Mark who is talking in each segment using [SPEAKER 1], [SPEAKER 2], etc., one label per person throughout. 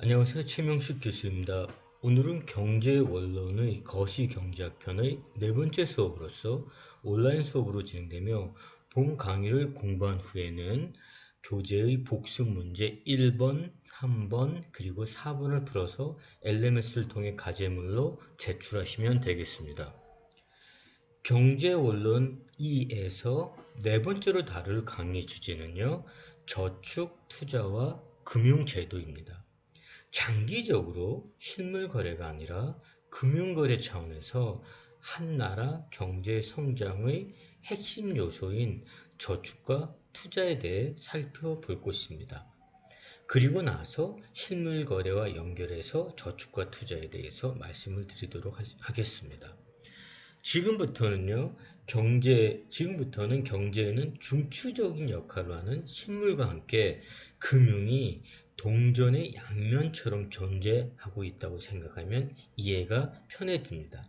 [SPEAKER 1] 안녕하세요. 최명식 교수입니다. 오늘은 경제 원론의 거시경제학 편의 네 번째 수업으로서 온라인 수업으로 진행되며 본 강의를 공부한 후에는 교재의 복습 문제 1번, 3번, 그리고 4번을 풀어서 LMS를 통해 과제물로 제출하시면 되겠습니다. 경제원론 2에서 네 번째로 다룰 강의 주제는요. 저축, 투자와 금융제도입니다. 장기적으로 실물 거래가 아니라 금융거래 차원에서 한 나라 경제 성장의 핵심 요소인 저축과 투자에 대해 살펴볼 것입니다. 그리고 나서 실물 거래와 연결해서 저축과 투자에 대해서 말씀을 드리도록 하겠습니다. 지금부터는 경제에는 중추적인 역할을 하는 실물과 함께 금융이 동전의 양면처럼 존재하고 있다고 생각하면 이해가 편해집니다.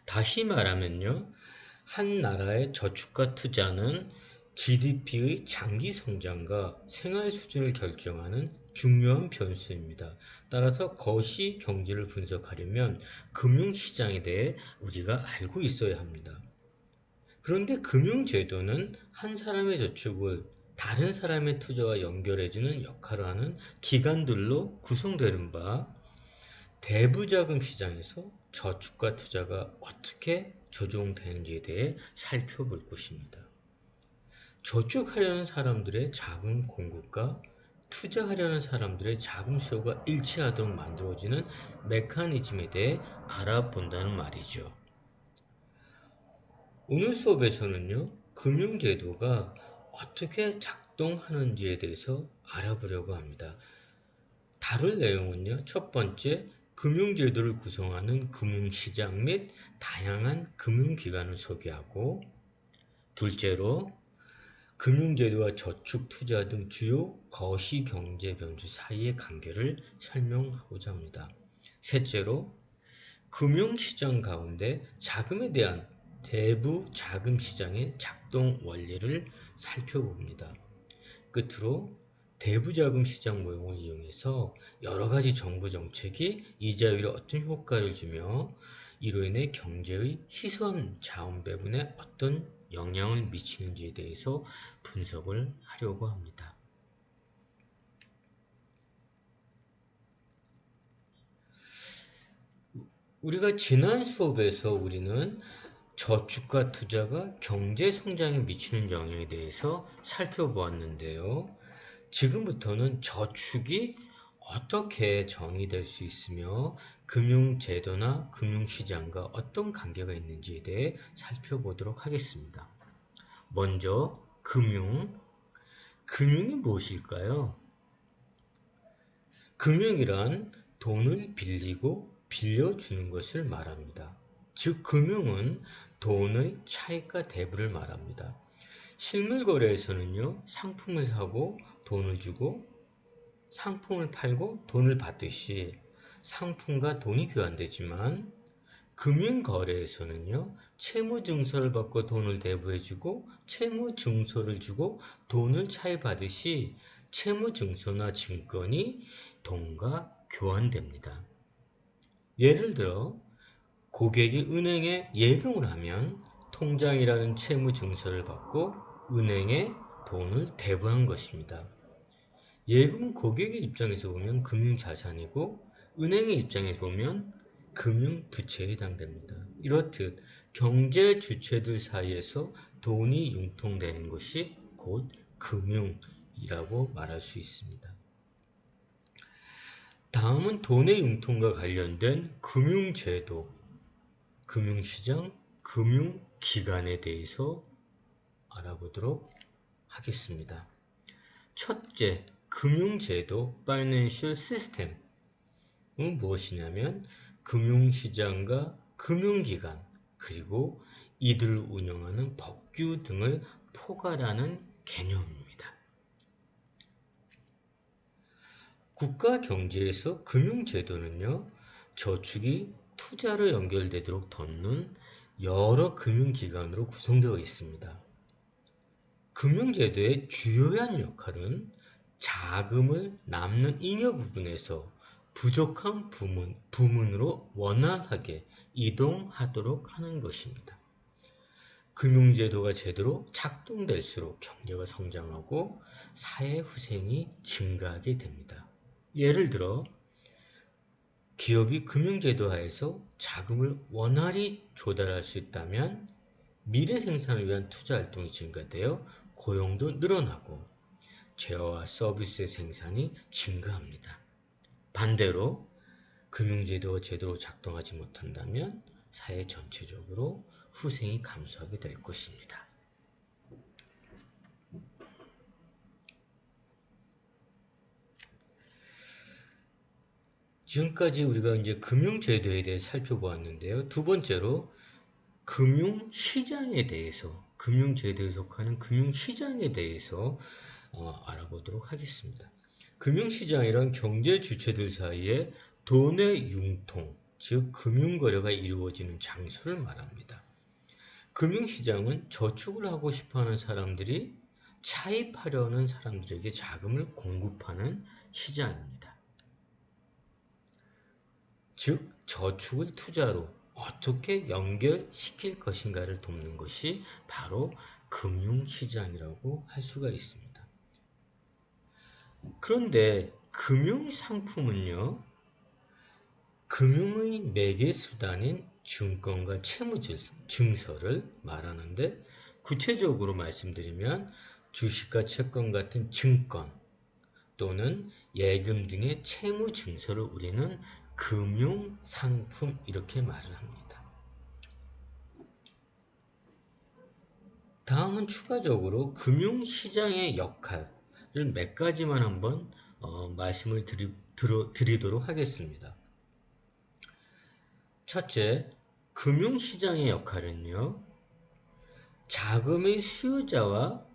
[SPEAKER 1] 다시 말하면요, 한 나라의 저축과 투자는 GDP의 장기 성장과 생활 수준을 결정하는 중요한 변수입니다. 따라서 거시 경제를 분석하려면 금융시장에 대해 우리가 알고 있어야 합니다. 그런데 금융제도는 한 사람의 저축을 다른 사람의 투자와 연결해주는 역할을 하는 기관들로 구성되는 바 대부자금 시장에서 저축과 투자가 어떻게 조정되는지에 대해 살펴볼 것입니다. 저축하려는 사람들의 자금 공급과 투자하려는 사람들의 자금 수요가 일치하도록 만들어지는 메커니즘에 대해 알아본다는 말이죠. 오늘 수업에서는요, 금융제도가 어떻게 작동하는지에 대해서 알아보려고 합니다. 다룰 내용은요, 첫 번째, 금융제도를 구성하는 금융시장 및 다양한 금융기관을 소개하고, 둘째로, 금융제도와 저축, 투자 등 주요 거시경제 변수 사이의 관계를 설명하고자 합니다. 셋째로, 금융시장 가운데 자금에 대한 대부 자금시장의 작동 원리를 살펴봅니다. 끝으로 대부자금시장 모형을 이용해서 여러가지 정부 정책이 이자율에 어떤 효과를 주며 이로 인해 경제의 희소한 자원 배분에 어떤 영향을 미치는지에 대해서 분석을 하려고 합니다. 우리가 지난 수업에서 우리는 저축과 투자가 경제 성장에 미치는 영향에 대해서 살펴보았는데요. 지금부터는 저축이 어떻게 정의될 수 있으며 금융제도나 금융시장과 어떤 관계가 있는지에 대해 살펴보도록 하겠습니다. 먼저 금융이 무엇일까요? 금융이란 돈을 빌리고 빌려주는 것을 말합니다. 즉 금융은 돈의 차익과 대부를 말합니다. 실물 거래에서는요, 상품을 사고 돈을 주고 상품을 팔고 돈을 받듯이 상품과 돈이 교환되지만 금융거래에서는요, 채무증서를 받고 돈을 대부해주고 채무증서를 주고 돈을 차입하듯이 채무증서나 증권이 돈과 교환됩니다. 예를 들어 고객이 은행에 예금을 하면 통장이라는 채무증서를 받고 은행에 돈을 대부한 것입니다. 예금은 고객의 입장에서 보면 금융자산이고 은행의 입장에서 보면 금융부채에 해당됩니다. 이렇듯 경제 주체들 사이에서 돈이 융통되는 것이 곧 금융이라고 말할 수 있습니다. 다음은 돈의 융통과 관련된 금융제도, 금융시장, 금융기관에 대해서 알아보도록 하겠습니다. 첫째, 금융제도, Financial System은 무엇이냐면 금융시장과 금융기관, 그리고 이들을 운영하는 법규 등을 포괄하는 개념입니다. 국가 경제에서 금융제도는요, 저축이 투자로 연결되도록 돕는 여러 금융기관으로 구성되어 있습니다. 금융제도의 주요한 역할은 자금을 남는 잉여 부분에서 부족한 부문으로 원활하게 이동하도록 하는 것입니다. 금융제도가 제대로 작동될수록 경제가 성장하고 사회 후생이 증가하게 됩니다. 예를 들어 기업이 금융제도 하에서 자금을 원활히 조달할 수 있다면 미래 생산을 위한 투자 활동이 증가되어 고용도 늘어나고 재화와 서비스의 생산이 증가합니다. 반대로 금융제도가 제대로 작동하지 못한다면 사회 전체적으로 후생이 감소하게 될 것입니다. 지금까지 우리가 이제 금융제도에 대해 살펴보았는데요. 두 번째로 금융시장에 대해서, 금융제도에 속하는 금융시장에 대해서 알아보도록 하겠습니다. 금융시장이란 경제 주체들 사이에 돈의 융통, 즉 금융거래가 이루어지는 장소를 말합니다. 금융시장은 저축을 하고 싶어하는 사람들이 차입하려는 사람들에게 자금을 공급하는 시장입니다. 즉 저축을 투자로 어떻게 연결시킬 것인가를 돕는 것이 바로 금융시장이라고 할 수가 있습니다. 그런데 금융상품은요, 금융의 매개수단인 증권과 채무증서를 말하는데, 구체적으로 말씀드리면 주식과 채권 같은 증권 또는 예금 등의 채무증서를 우리는 금융상품 이렇게 말을 합니다. 다음은 추가적으로 금융시장의 역할을 몇 가지만 한번 말씀을 드리도록 하겠습니다. 첫째, 금융시장의 역할은요, 자금의 수요자와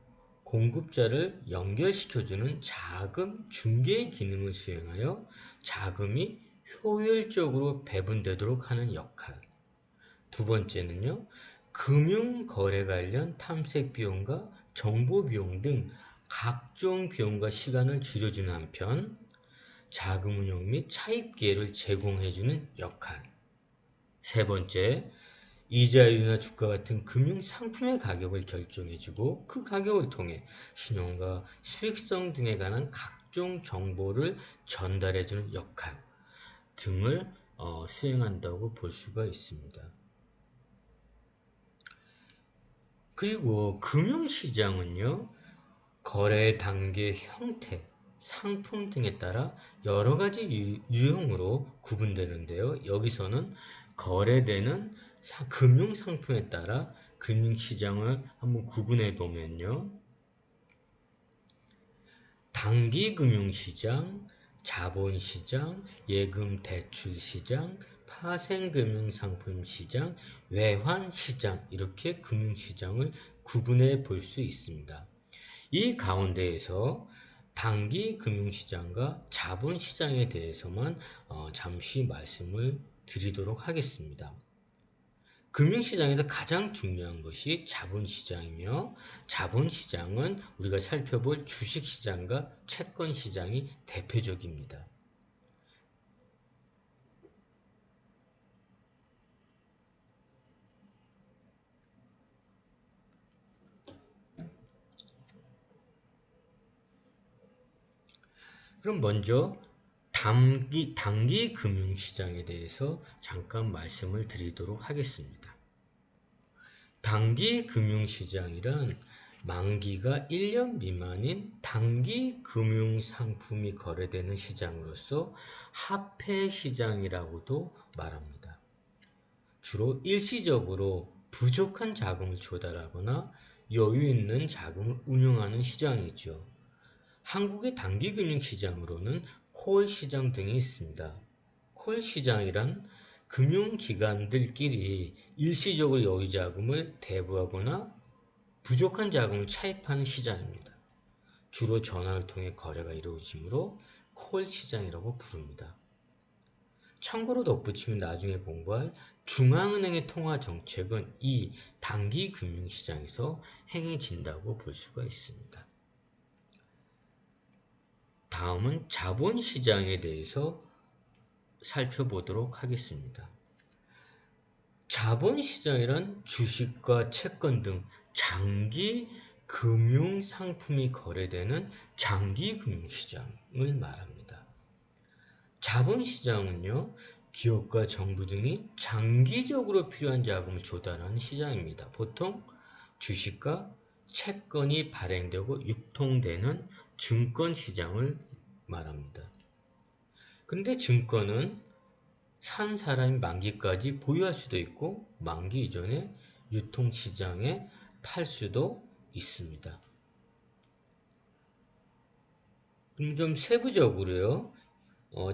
[SPEAKER 1] 공급자를 연결시켜주는 자금 중개 기능을 수행하여 자금이 효율적으로 배분되도록 하는 역할. 두 번째는요, 금융거래 관련 탐색 비용과 정보 비용 등 각종 비용과 시간을 줄여주는 한편 자금 운용 및 차입 기회를 제공해주는 역할. 세 번째, 이자율이나 주가 같은 금융상품의 가격을 결정해주고 그 가격을 통해 신용과 수익성 등에 관한 각종 정보를 전달해주는 역할 등을 수행한다고 볼 수가 있습니다. 그리고 금융시장은요, 거래 단계, 형태, 상품 등에 따라 여러 가지 유형으로 구분되는데요. 여기서는 거래되는 금융상품에 따라 금융시장을 한번 구분해 보면요. 단기금융시장, 자본시장, 예금대출시장, 파생금융상품시장, 외환시장 이렇게 금융시장을 구분해 볼 수 있습니다. 이 가운데에서 단기금융시장과 자본시장에 대해서만 잠시 말씀을 드리도록 하겠습니다. 금융시장에서 가장 중요한 것이 자본시장이며 자본시장은 우리가 살펴볼 주식시장과 채권시장이 대표적입니다. 그럼 먼저 단기 금융시장에 대해서 잠깐 말씀을 드리도록 하겠습니다. 단기 금융시장이란 만기가 1년 미만인 단기 금융상품이 거래되는 시장으로서 화폐시장이라고도 말합니다. 주로 일시적으로 부족한 자금을 조달하거나 여유 있는 자금을 운용하는 시장이죠. 한국의 단기금융시장으로는 콜시장 등이 있습니다. 콜시장이란 금융기관들끼리 일시적으로 여유자금을 대부하거나 부족한 자금을 차입하는 시장입니다. 주로 전화를 통해 거래가 이루어지므로 콜시장이라고 부릅니다. 참고로 덧붙이면 나중에 공부할 중앙은행의 통화정책은 이 단기금융시장에서 행해진다고 볼 수가 있습니다. 다음은 자본시장에 대해서 살펴보도록 하겠습니다. 자본시장이란 주식과 채권 등 장기 금융상품이 거래되는 장기 금융시장을 말합니다. 자본시장은요, 기업과 정부 등이 장기적으로 필요한 자금을 조달하는 시장입니다. 보통 주식과 채권이 발행되고 유통되는 증권시장을 말합니다. 근데 증권은 산 사람이 만기까지 보유할 수도 있고 만기 이전에 유통시장에 팔 수도 있습니다. 그럼 좀 세부적으로요.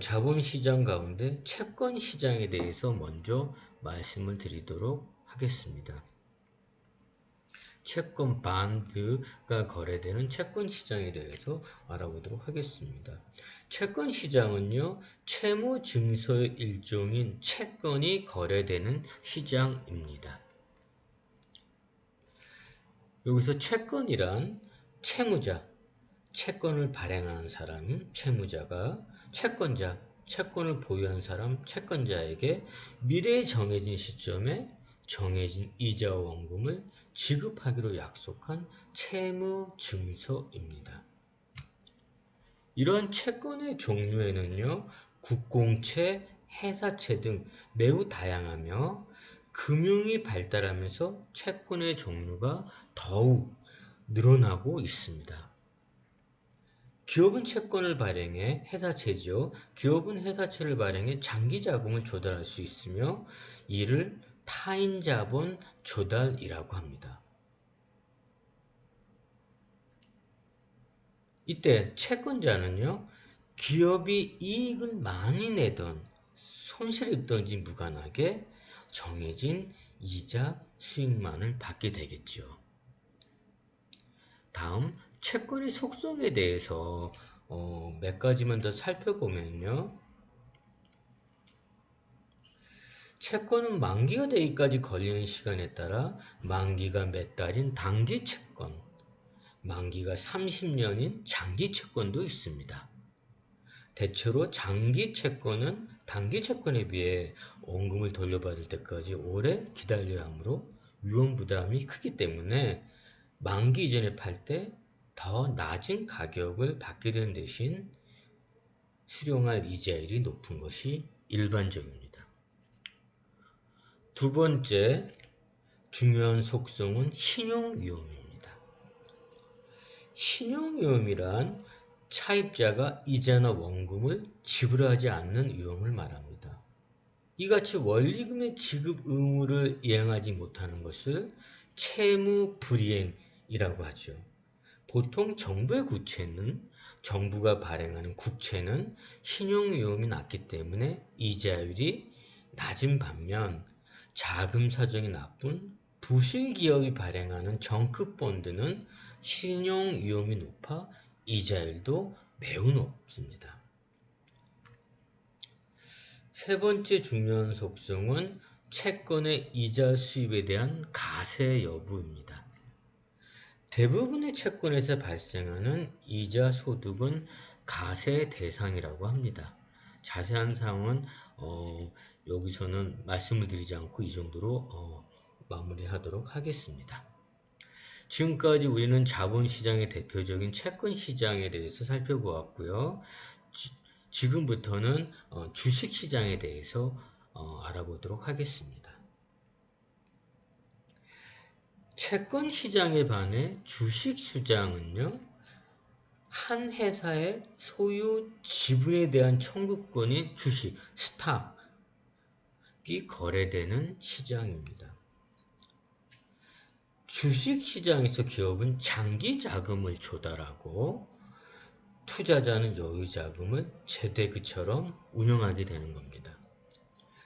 [SPEAKER 1] 자본시장 가운데 채권시장에 대해서 먼저 말씀을 드리도록 하겠습니다. 채권 반드가 거래되는 채권시장에 대해서 알아보도록 하겠습니다. 채권시장은요, 채무증서의 일종인 채권이 거래되는 시장입니다. 여기서 채권이란 채무자, 채권을 발행하는 사람, 채무자가 채권자, 채권을 보유한 사람, 채권자에게 미래에 정해진 시점에 정해진 이자와 원금을 지급하기로 약속한 채무증서입니다. 이러한 채권의 종류에는요, 국공채, 회사채 등 매우 다양하며 금융이 발달하면서 채권의 종류가 더욱 늘어나고 있습니다. 기업은 채권을 발행해 회사채죠. 기업은 회사채를 발행해 장기 자금을 조달할 수 있으며 이를 타인 자본 조달이라고 합니다. 이때 채권자는요, 기업이 이익을 많이 내던 손실을 입던지 무관하게 정해진 이자 수익만을 받게 되겠죠. 다음 채권의 속성에 대해서 몇 가지만 더 살펴보면요. 채권은 만기가 되기까지 걸리는 시간에 따라 만기가 몇 달인 단기 채권, 만기가 30년인 장기 채권도 있습니다. 대체로 장기 채권은 단기 채권에 비해 원금을 돌려받을 때까지 오래 기다려야 하므로 위험 부담이 크기 때문에 만기 이전에 팔 때 더 낮은 가격을 받게 되는 대신 수령할 이자율이 높은 것이 일반적입니다. 두 번째 중요한 속성은 신용위험입니다. 신용위험이란 차입자가 이자나 원금을 지불하지 않는 위험을 말합니다. 이같이 원리금의 지급 의무를 이행하지 못하는 것을 채무불이행이라고 하죠. 보통 정부의 구체는 정부가 발행하는 국채는 신용위험이 낮기 때문에 이자율이 낮은 반면 자금 사정이 나쁜 부실기업이 발행하는 정크펀드는 신용위험이 높아 이자율도 매우 높습니다. 세 번째 중요한 속성은 채권의 이자 수입에 대한 가세 여부입니다. 대부분의 채권에서 발생하는 이자 소득은 가세 대상이라고 합니다. 자세한 사항은 여기서는 말씀을 드리지 않고 이 정도로 마무리하도록 하겠습니다. 지금까지 우리는 자본시장의 대표적인 채권시장에 대해서 살펴보았고요. 지금부터는 주식시장에 대해서 알아보도록 하겠습니다. 채권시장에 반해 주식시장은요, 한 회사의 소유 지분에 대한 청구권인 주식, 스탁이 거래되는 시장입니다. 주식시장에서 기업은 장기 자금을 조달하고 투자자는 여유 자금을 재테크처럼 운영하게 되는 겁니다.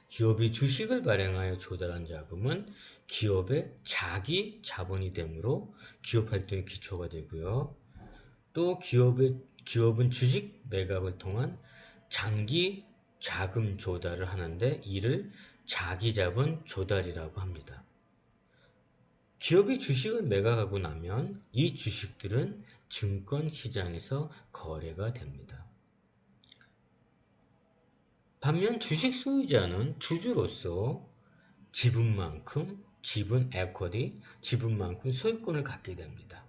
[SPEAKER 1] 기업이 주식을 발행하여 조달한 자금은 기업의 자기 자본이 되므로 기업 활동의 기초가 되고요. 또 기업은 주식 매각을 통한 장기 자금 조달을 하는데 이를 자기 자본 조달이라고 합니다. 기업이 주식을 매각하고 나면 이 주식들은 증권 시장에서 거래가 됩니다. 반면 주식 소유자는 주주로서 지분 에쿼티, 지분만큼 소유권을 갖게 됩니다.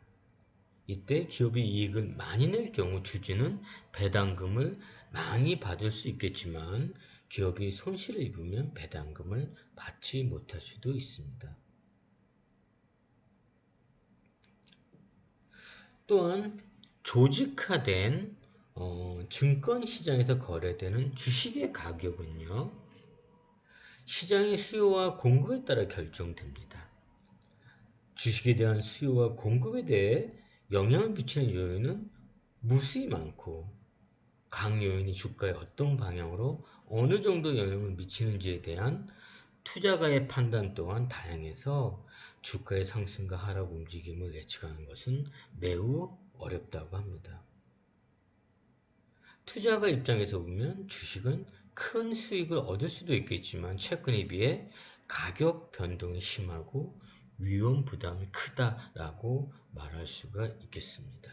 [SPEAKER 1] 이때 기업이 이익을 많이 낼 경우 주주는 배당금을 많이 받을 수 있겠지만 기업이 손실을 입으면 배당금을 받지 못할 수도 있습니다. 또한 조직화된 증권시장에서 거래되는 주식의 가격은요, 시장의 수요와 공급에 따라 결정됩니다. 주식에 대한 수요와 공급에 대해 영향을 미치는 요인은 무수히 많고 각 요인이 주가에 어떤 방향으로 어느 정도 영향을 미치는지에 대한 투자가의 판단 또한 다양해서 주가의 상승과 하락 움직임을 예측하는 것은 매우 어렵다고 합니다. 투자가 입장에서 보면 주식은 큰 수익을 얻을 수도 있겠지만 최근에 비해 가격 변동이 심하고 위험 부담이 크다라고 말할 수가 있겠습니다.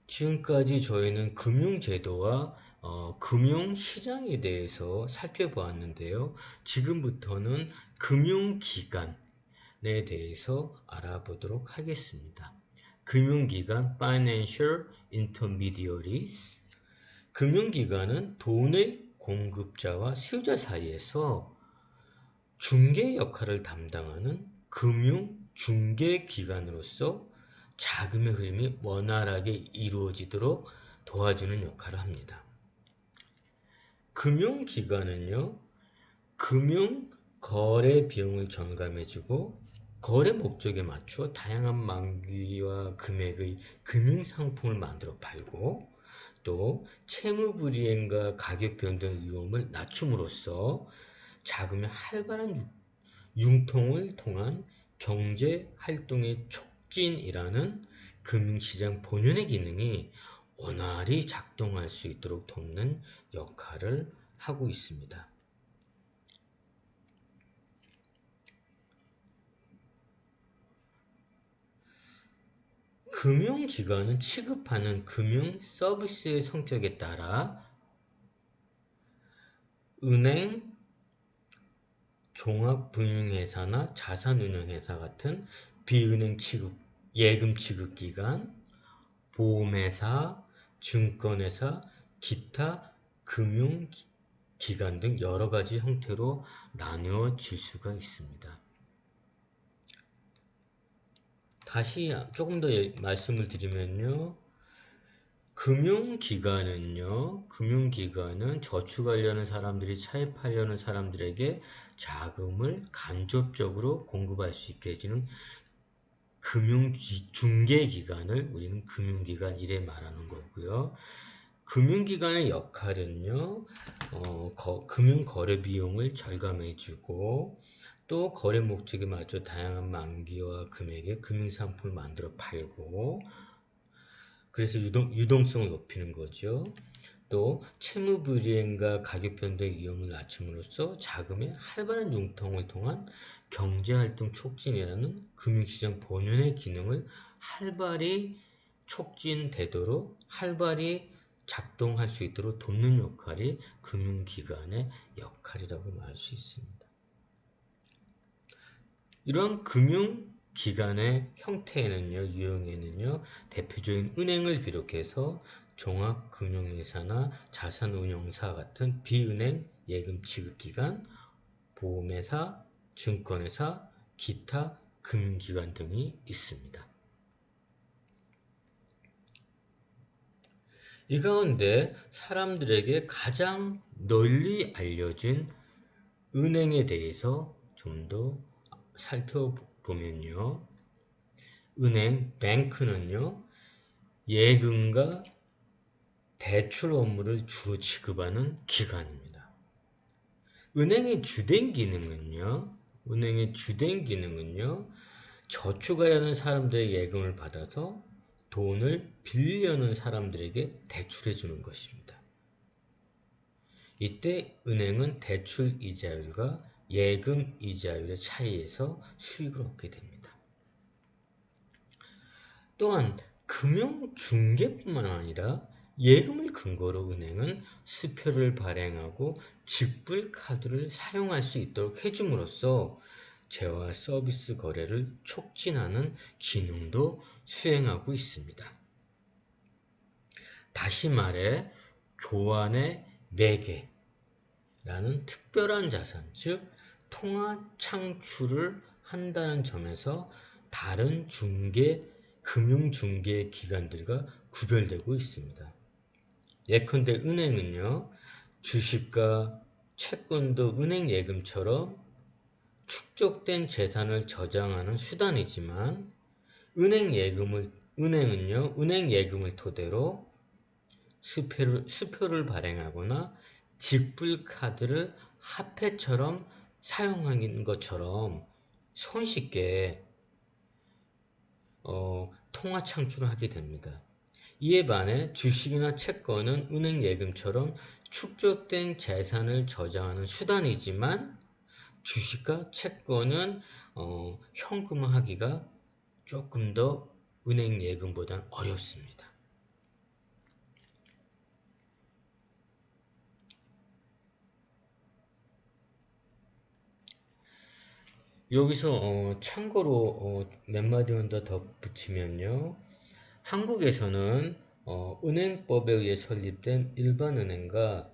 [SPEAKER 1] 지금까지 저희는 금융제도와 금융시장에 대해서 살펴보았는데요. 지금부터는 금융기관에 대해서 알아보도록 하겠습니다. 금융기관 Financial Intermediaries. 금융기관은 돈의 공급자와 수요자 사이에서 중개 역할을 담당하는 금융중개기관으로서 자금의 흐름이 원활하게 이루어지도록 도와주는 역할을 합니다. 금융기관은요, 금융 거래 비용을 전감해주고 거래 목적에 맞춰 다양한 만기와 금액의 금융상품을 만들어 팔고 또 채무불이행과 가격 변동 위험을 낮춤으로써 자금의 활발한 융통을 통한 경제활동의 촉진이라는 금융시장 본연의 기능이 원활히 작동할 수 있도록 돕는 역할을 하고 있습니다. 금융기관은 취급하는 금융 서비스의 성격에 따라 은행, 종합금융회사나 자산운용회사 같은 비은행 취급, 예금 취급기관, 보험회사, 증권회사, 기타 금융기관 등 여러 가지 형태로 나누어질 수가 있습니다. 다시 조금 더 말씀을 드리면요. 금융기관은 저축하려는 사람들이 차입하려는 사람들에게 자금을 간접적으로 공급할 수 있게 해주는 금융중개기관을 우리는 금융기관 이래 말하는 거고요. 금융기관의 역할은요, 금융거래 비용을 절감해주고 또 거래 목적에 맞춰 다양한 만기와 금액의 금융상품을 만들어 팔고 그래서 유동성을 높이는 거죠. 또 채무불이행과 가격 변동 위험을 낮춤으로써 자금의 활발한 융통을 통한 경제활동 촉진이라는 금융시장 본연의 기능을 활발히 촉진되도록 활발히 작동할 수 있도록 돕는 역할이 금융기관의 역할이라고 말할 수 있습니다. 이런 금융기관의 형태에는요, 유형에는요, 대표적인 은행을 비롯해서 종합금융회사나 자산운용사 같은 비은행 예금 취급기관, 보험회사, 증권회사, 기타 금융기관 등이 있습니다. 이 가운데 사람들에게 가장 널리 알려진 은행에 대해서 좀 더 살펴보면요. 은행, 뱅크는요. 예금과 대출 업무를 주로 취급하는 기관입니다. 은행의 주된 기능은요. 저축하려는 사람들의 예금을 받아서 돈을 빌려는 사람들에게 대출해 주는 것입니다. 이때 은행은 대출 이자율과 예금 이자율의 차이에서 수익을 얻게 됩니다. 또한 금융중개뿐만 아니라 예금을 근거로 은행은 수표를 발행하고 직불카드를 사용할 수 있도록 해줌으로써 재화 서비스 거래를 촉진하는 기능도 수행하고 있습니다. 다시 말해 교환의 매개라는 특별한 자산, 즉 통화 창출을 한다는 점에서 다른 금융중개 기관들과 구별되고 있습니다. 예컨대 은행은요, 주식과 채권도 은행 예금처럼 축적된 재산을 저장하는 수단이지만 은행은요, 은행 예금을 토대로 수표를 발행하거나 직불카드를 화폐처럼 사용하는 것처럼 손쉽게 통화 창출을 하게 됩니다. 이에 반해 주식이나 채권은 은행 예금처럼 축적된 재산을 저장하는 수단이지만 주식과 채권은 현금화하기가 조금 더 은행 예금보다는 어렵습니다. 여기서 참고로 몇 마디만 더 덧붙이면요. 한국에서는 은행법에 의해 설립된 일반은행과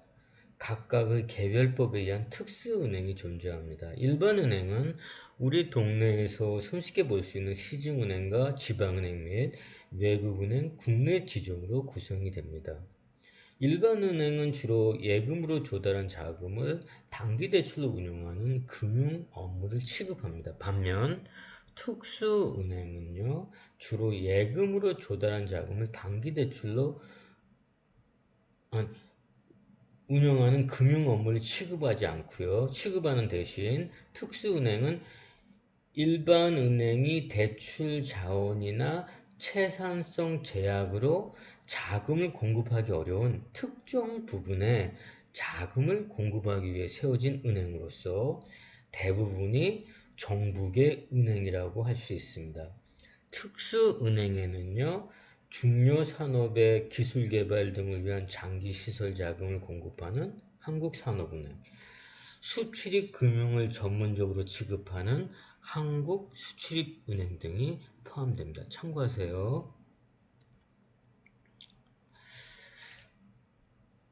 [SPEAKER 1] 각각의 개별법에 의한 특수은행이 존재합니다. 일반은행은 우리 동네에서 손쉽게 볼 수 있는 시중은행과 지방은행 및 외국은행, 국내 지점으로 구성이 됩니다. 일반은행은 주로 예금으로 조달한 자금을 단기대출로 운용하는 금융 업무를 취급합니다. 반면 특수은행은요, 주로 예금으로 조달한 자금을 단기대출로 운영하는 금융 업무를 취급하지 않고요. 취급하는 대신 특수은행은 일반은행이 대출 자원이나 채산성 제약으로 자금을 공급하기 어려운 특정 부분에 자금을 공급하기 위해 세워진 은행으로서 대부분이 정부계 은행이라고 할 수 있습니다. 특수은행에는요, 중요 산업의 기술 개발 등을 위한 장기 시설 자금을 공급하는 한국산업은행, 수출입 금융을 전문적으로 취급하는 한국수출입은행 등이 포함됩니다. 참고하세요.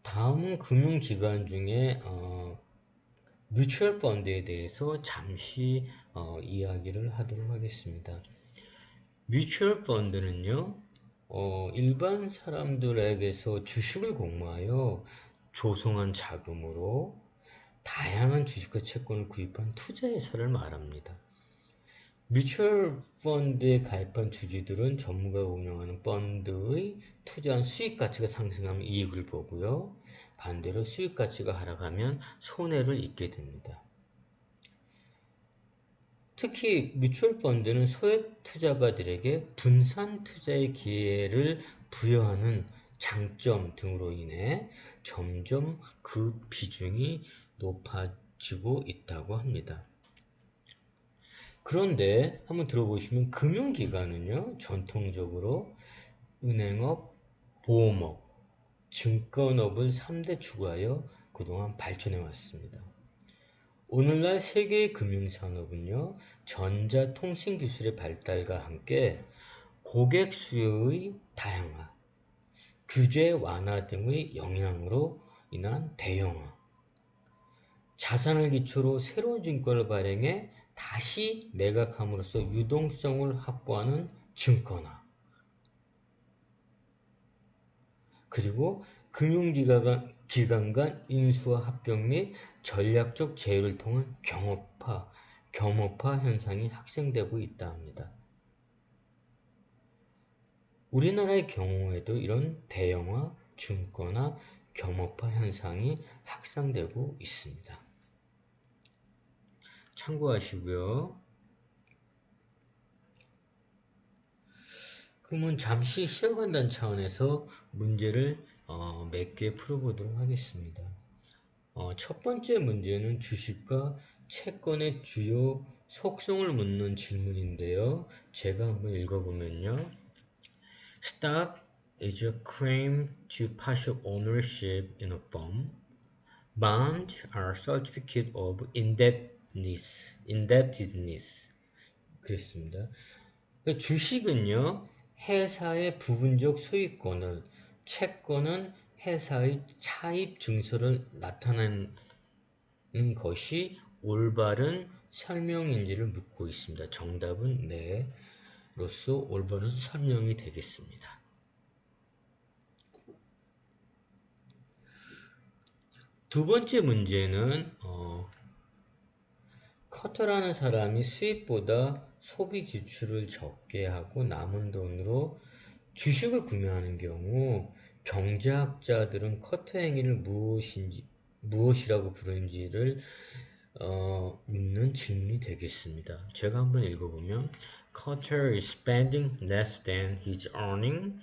[SPEAKER 1] 다음은 금융기관 중에 뮤추얼 펀드에 대해서 잠시 이야기를 하도록 하겠습니다. 뮤추얼 펀드는요, 일반 사람들에게서 주식을 공모하여 조성한 자금으로 다양한 주식과 채권을 구입한 투자회사를 말합니다. 뮤추얼 펀드에 가입한 주주들은 전문가가 운영하는 펀드의 투자한 수익 가치가 상승하면 이익을 보고요. 반대로 수익 가치가 하락하면 손해를 입게 됩니다. 특히 뮤추얼 펀드는 소액 투자가들에게 분산 투자의 기회를 부여하는 장점 등으로 인해 점점 그 비중이 높아지고 있다고 합니다. 그런데 한번 들어보시면 금융기관은요, 전통적으로 은행업, 보험업, 증권업을 3대 추구하여 그동안 발전해 왔습니다. 오늘날 세계의 금융산업은요, 전자통신기술의 발달과 함께 고객 수요의 다양화, 규제 완화 등의 영향으로 인한 대형화, 자산을 기초로 새로운 증권을 발행해 다시 매각함으로써 유동성을 확보하는 증권화, 그리고 금융기관 간 인수와 합병 및 전략적 제휴를 통한 겸업화 현상이 확산되고 있다 합니다. 우리나라의 경우에도 이런 대형화, 증권화, 겸업화 현상이 확산되고 있습니다. 참고하시고요. 그러면 잠시 쉬어간다는 차원에서 문제를 몇 개 풀어보도록 하겠습니다. 첫 번째 문제는 주식과 채권의 주요 속성을 묻는 질문인데요. 제가 한번 읽어보면요. Stock is a claim to partial ownership in a firm. Bonds are certificate of indebtedness. 그렇습니다. 주식은요, 회사의 부분적 소유권을, 채권은 회사의 차입 증서를 나타내는 것이 올바른 설명인지를 묻고 있습니다. 정답은 네로서 올바른 설명이 되겠습니다. 두 번째 문제는 커터라는 사람이 수입보다 소비 지출을 적게 하고 남은 돈으로 주식을 구매하는 경우 경제학자들은 커터 행위를 무엇이라고 부르는지를 묻는 질문이 되겠습니다. 제가 한번 읽어보면 Cutter is spending less than his earning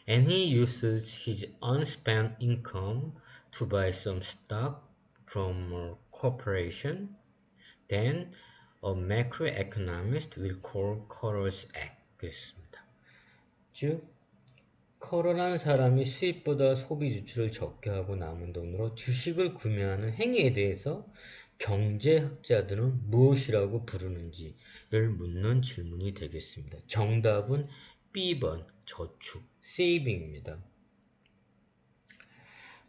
[SPEAKER 1] and he uses his unspent income to buy some stock from a corporation. Then a macroeconomist will call Cutter's act. 그랬습니다. 즉, 커터라는 사람이 수입보다 소비 지출을 적게 하고 남은 돈으로 주식을 구매하는 행위에 대해서 경제학자들은 무엇이라고 부르는지를 묻는 질문이 되겠습니다. 정답은 B번 저축, saving입니다.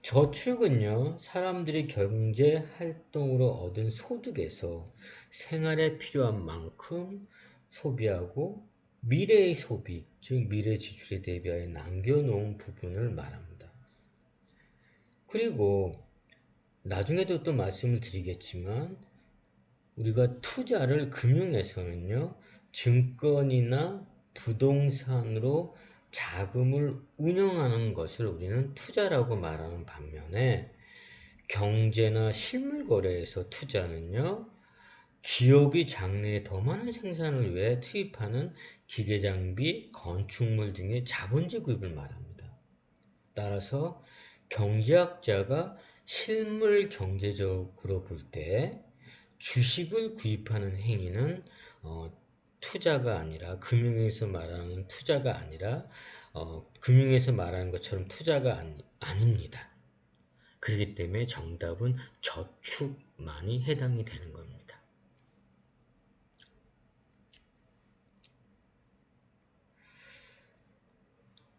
[SPEAKER 1] 저축은요, 사람들이 경제 활동으로 얻은 소득에서 생활에 필요한 만큼 소비하고 미래의 소비, 즉 미래 지출에 대비하여 남겨놓은 부분을 말합니다. 그리고 나중에도 또 말씀을 드리겠지만 우리가 투자를 금융에서는요, 증권이나 부동산으로 자금을 운영하는 것을 우리는 투자라고 말하는 반면에 경제나 실물 거래에서 투자는요, 기업이 장래에 더 많은 생산을 위해 투입하는 기계장비, 건축물 등의 자본재 구입을 말합니다. 따라서 경제학자가 실물 경제적으로 볼 때 주식을 구입하는 행위는 투자가 아니라 금융에서 말하는 투자가 아니라 금융에서 말하는 것처럼 투자가 아닙니다. 그렇기 때문에 정답은 저축만이 해당이 되는 겁니다.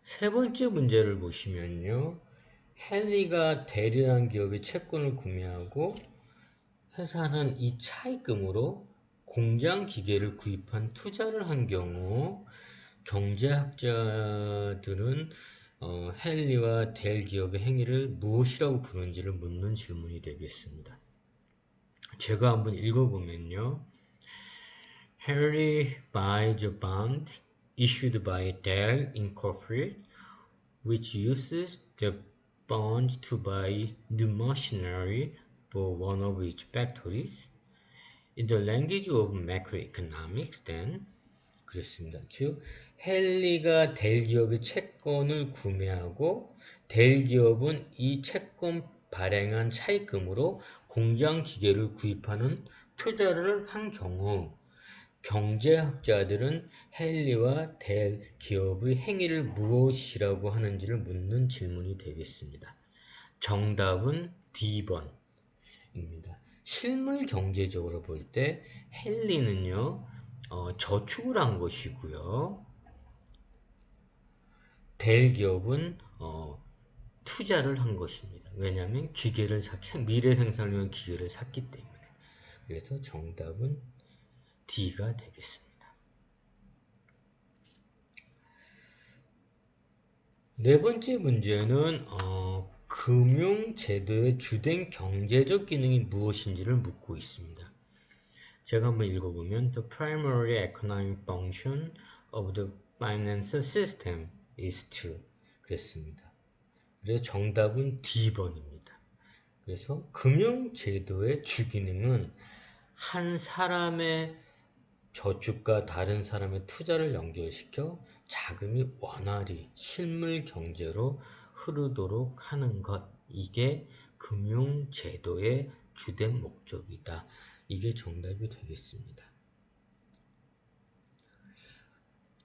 [SPEAKER 1] 세 번째 문제를 보시면요. 헨리가 대리한 기업의 채권을 구매하고 회사는 이 차입금으로 공장 기계를 구입한 투자를 한 경우 경제학자들은 헨리와 델 기업의 행위를 무엇이라고 부르는지를 묻는 질문이 되겠습니다. 제가 한번 읽어보면요. Henry buys a bond issued by Dell Incorporated, which uses the bond to buy new machinery for one of its factories. In the language of macroeconomics, then 그렇습니다. 즉, 헨리가 델 기업의 채권을 구매하고 델 기업은 이 채권 발행한 차입금으로 공장 기계를 구입하는 투자를 한 경우 경제학자들은 헨리와 델 기업의 행위를 무엇이라고 하는지를 묻는 질문이 되겠습니다. 정답은 D번입니다. 실물 경제적으로 볼 때 헨리는요, 저축을 한 것이고요. 델 기업은 투자를 한 것입니다. 왜냐하면 기계를 미래 생산을 위한 기계를 샀기 때문에. 그래서 정답은 D가 되겠습니다. 네 번째 문제는 금융제도의 주된 경제적 기능이 무엇인지를 묻고 있습니다. 제가 한번 읽어보면 The primary economic function of the financial system is to 그랬습니다. 그래서 정답은 D번입니다. 그래서 금융제도의 주기능은 한 사람의 저축과 다른 사람의 투자를 연결시켜 자금이 원활히 실물 경제로 흐르도록 하는 것. 이게 금융제도의 주된 목적이다. 이게 정답이 되겠습니다.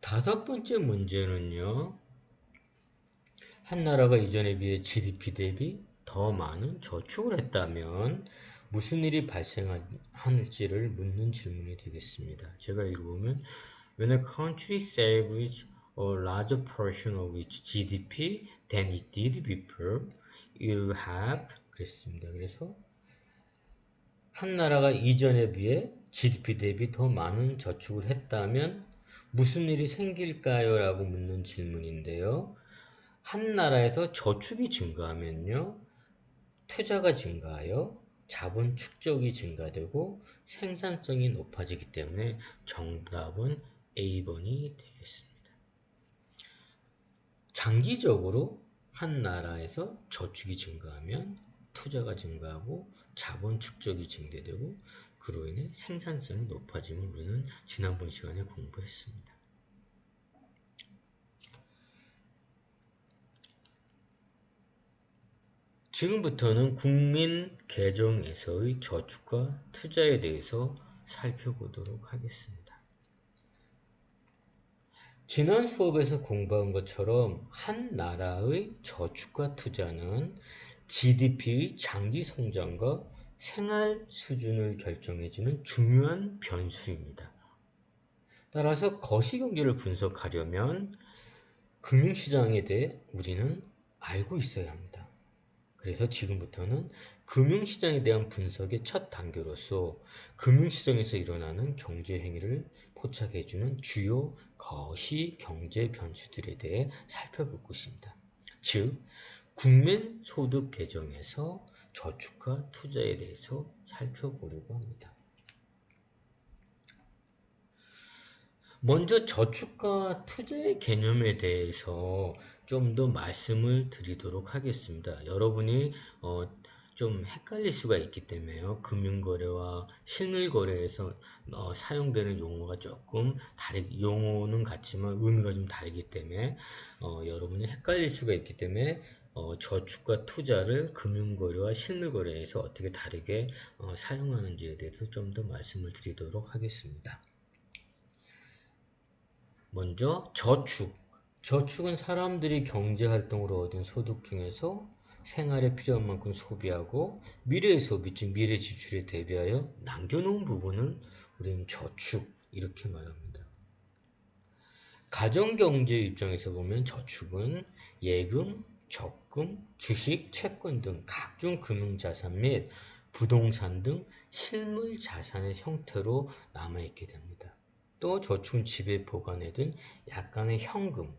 [SPEAKER 1] 다섯 번째 문제는요. 한 나라가 이전에 비해 GDP 대비 더 많은 저축을 했다면 무슨 일이 발생할지를 묻는 질문이 되겠습니다. 제가 읽어보면 When a country saves a larger portion of its GDP than it did before, it will have 그랬습니다. 그래서 한 나라가 이전에 비해 GDP 대비 더 많은 저축을 했다면 무슨 일이 생길까요? 라고 묻는 질문인데요. 한 나라에서 저축이 증가하면요. 투자가 증가하여 자본 축적이 증가되고 생산성이 높아지기 때문에 정답은 A번이 되겠습니다. 장기적으로 한 나라에서 저축이 증가하면 투자가 증가하고 자본 축적이 증대되고 그로 인해 생산성이 높아짐을 우리는 지난번 시간에 공부했습니다. 지금부터는 국민 계정에서의 저축과 투자에 대해서 살펴보도록 하겠습니다. 지난 수업에서 공부한 것처럼 한 나라의 저축과 투자는 GDP의 장기 성장과 생활 수준을 결정해주는 중요한 변수입니다. 따라서 거시경제를 분석하려면 금융시장에 대해 우리는 알고 있어야 합니다. 그래서 지금부터는 금융시장에 대한 분석의 첫 단계로서 금융시장에서 일어나는 경제행위를 포착해주는 주요 거시경제 변수들에 대해 살펴볼 것입니다. 즉, 국민소득 계정에서 저축과 투자에 대해서 살펴보려고 합니다. 먼저 저축과 투자의 개념에 대해서 좀 더 말씀을 드리도록 하겠습니다. 여러분이 좀 헷갈릴 수가 있기 때문에요. 금융거래와 실물거래에서 사용되는 용어가 조금 용어는 같지만 의미가 좀 다르기 때문에 여러분이 헷갈릴 수가 있기 때문에 저축과 투자를 금융거래와 실물거래에서 어떻게 다르게 사용하는지에 대해서 좀 더 말씀을 드리도록 하겠습니다. 먼저 저축. 저축은 사람들이 경제활동으로 얻은 소득 중에서 생활에 필요한 만큼 소비하고 미래의 소비, 즉 미래 지출에 대비하여 남겨놓은 부분을 우리는 저축 이렇게 말합니다. 가정경제 입장에서 보면 저축은 예금, 적금, 주식, 채권 등 각종 금융자산 및 부동산 등 실물 자산의 형태로 남아있게 됩니다. 또 저축은 집에 보관해둔 약간의 현금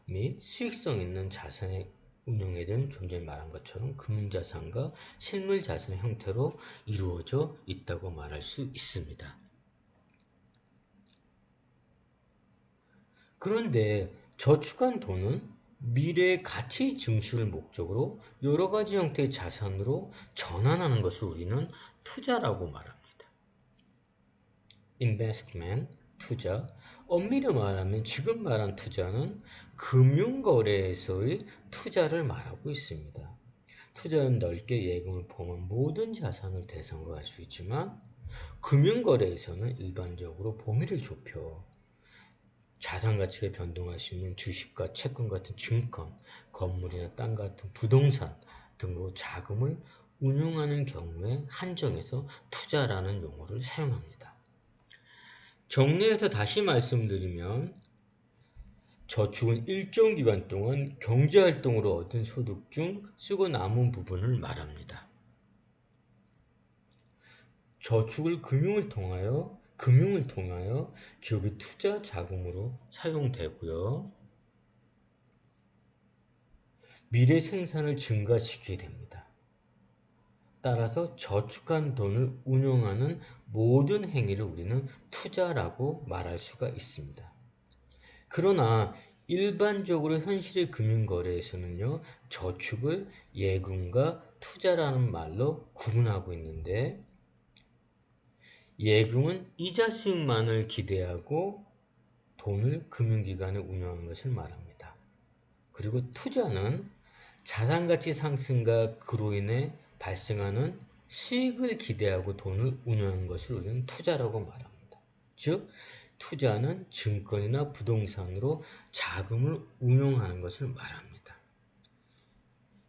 [SPEAKER 1] 및 수익성 있는 자산의 운용에든 좀 전에 말한 것처럼 금융자산과 실물자산의 형태로 이루어져 있다고 말할 수 있습니다. 그런데 저축한 돈은 미래의 가치 증식을 목적으로 여러 가지 형태의 자산으로 전환하는 것을 우리는 투자라고 말합니다. investment, 투자. 엄밀히 말하면 지금 말한 투자는 금융거래에서의 투자를 말하고 있습니다. 투자는 넓게 예금을 포함한 모든 자산을 대상으로 할 수 있지만 금융거래에서는 일반적으로 범위를 좁혀 자산 가치가 변동할 수 있는 주식과 채권 같은 증권, 건물이나 땅 같은 부동산 등으로 자금을 운용하는 경우에 한정해서 투자라는 용어를 사용합니다. 정리해서 다시 말씀드리면 저축은 일정 기간 동안 경제활동으로 얻은 소득 중 쓰고 남은 부분을 말합니다. 저축을 금융을 통하여 기업의 투자 자금으로 사용되고요. 미래 생산을 증가시키게 됩니다. 따라서 저축한 돈을 운용하는 모든 행위를 우리는 투자라고 말할 수가 있습니다. 그러나 일반적으로 현실의 금융거래에서는요, 저축을 예금과 투자라는 말로 구분하고 있는데 예금은 이자 수익만을 기대하고 돈을 금융기관에 운용하는 것을 말합니다. 그리고 투자는 자산가치 상승과 그로 인해 발생하는 수익을 기대하고 돈을 운용하는 것을 우리는 투자라고 말합니다. 즉, 투자는 증권이나 부동산으로 자금을 운용하는 것을 말합니다.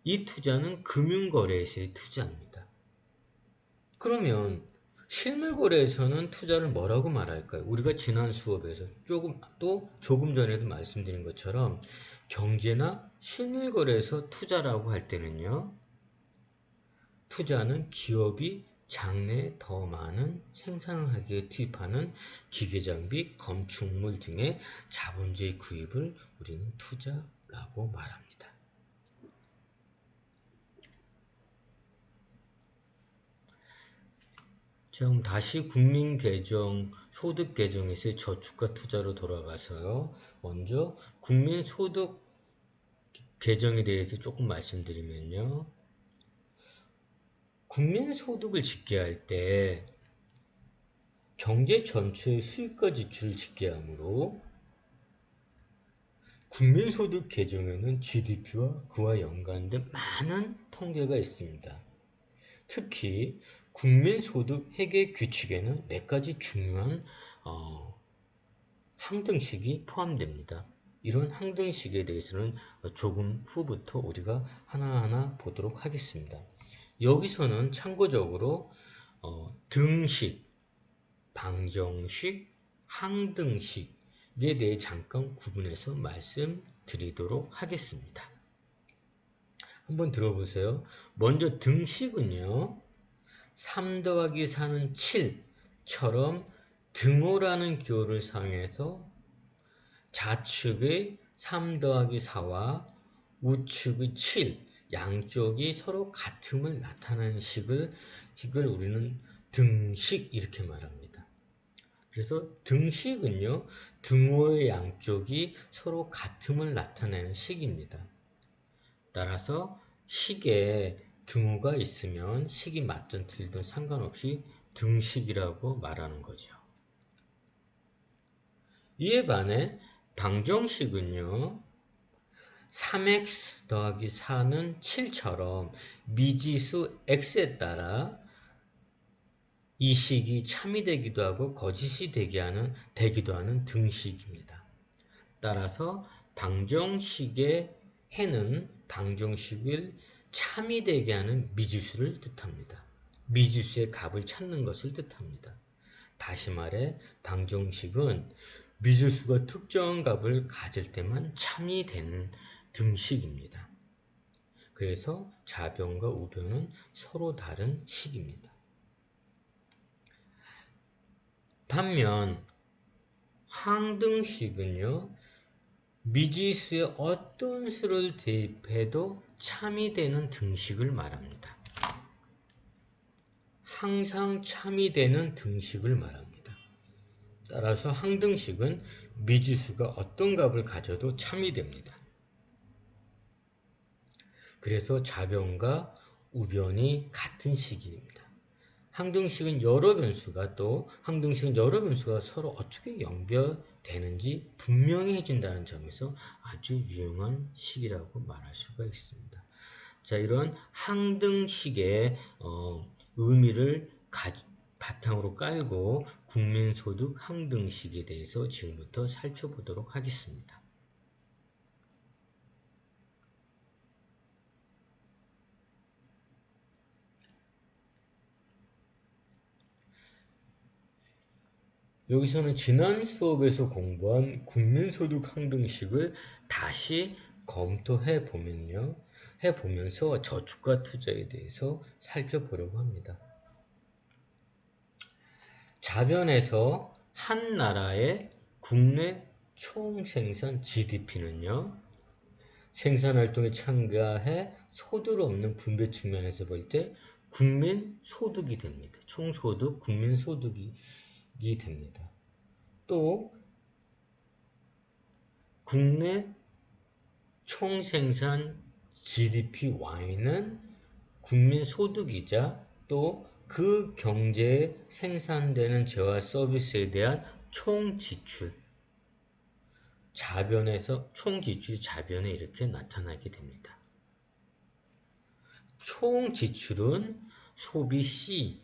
[SPEAKER 1] 이 투자는 금융거래에서의 투자입니다. 그러면 실물거래에서는 투자를 뭐라고 말할까요? 우리가 지난 수업에서 조금 전에도 말씀드린 것처럼 경제나 실물거래에서 투자라고 할 때는요, 투자는 기업이 장래에 더 많은 생산을 하기 위해 투입하는 기계장비, 건축물 등의 자본주의 구입을 우리는 투자라고 말합니다. 자, 그럼 다시 국민개정, 소득개정에서의 저축과 투자로 돌아가서요. 먼저 국민소득 개정에 대해서 조금 말씀드리면요. 국민소득을 집계할 때 경제 전체의 수입과 지출을 집계하므로 국민소득 개정에는 GDP와 그와 연관된 많은 통계가 있습니다. 특히 국민소득 회계 규칙에는 몇 가지 중요한 항등식이 포함됩니다. 이런 항등식에 대해서는 조금 후부터 우리가 하나하나 보도록 하겠습니다. 여기서는 참고적으로 등식, 방정식, 항등식에 대해 잠깐 구분해서 말씀드리도록 하겠습니다. 한번 들어보세요. 먼저 등식은요. 3 더하기 4는 7처럼 등호라는 기호를 사용해서 좌측의 3 더하기 4와 우측의 7 양쪽이 서로 같음을 나타내는 식을 우리는 등식 이렇게 말합니다. 그래서 등식은요. 등호의 양쪽이 서로 같음을 나타내는 식입니다. 따라서 식에 등호가 있으면 식이 맞든 틀리든 상관없이 등식이라고 말하는 거죠. 이에 반해 방정식은요. 3x 더하기 4는 7처럼 미지수 x에 따라 이 식이 참이 되기도 하고 거짓이 되기도 하는 등식입니다. 따라서 방정식의 해는 방정식을 참이 되게 하는 미지수를 뜻합니다. 미지수의 값을 찾는 것을 뜻합니다. 다시 말해 방정식은 미지수가 특정한 값을 가질 때만 참이 되는 등식입니다. 그래서 좌변과 우변은 서로 다른 식입니다. 반면 항등식은요. 미지수에 어떤 수를 대입해도 참이 되는 등식을 말합니다. 항상 참이 되는 등식을 말합니다. 따라서 항등식은 미지수가 어떤 값을 가져도 참이 됩니다. 그래서 좌변과 우변이 같은 식입니다. 항등식은 여러 변수가 서로 어떻게 연결되는지 분명히 해준다는 점에서 아주 유용한 식이라고 말할 수가 있습니다. 자, 이런 항등식의 의미를 바탕으로 깔고 국민소득 항등식에 대해서 지금부터 살펴보도록 하겠습니다. 여기서는 지난 수업에서 공부한 국민소득 항등식을 다시 검토해 보면서 저축과 투자에 대해서 살펴보려고 합니다. 좌변에서 한 나라의 국내 총생산 GDP는요. 생산활동에 참가해 소득 없는 분배 측면에서 볼 때 국민소득이 됩니다. 총소득, 국민소득이 됩니다. 또 국내 총생산 GDPY는 국민소득이자 또 그 경제에 생산되는 재화 서비스에 대한 총지출, 좌변에서 총지출이 좌변에 이렇게 나타나게 됩니다. 총 지출은 소비 C,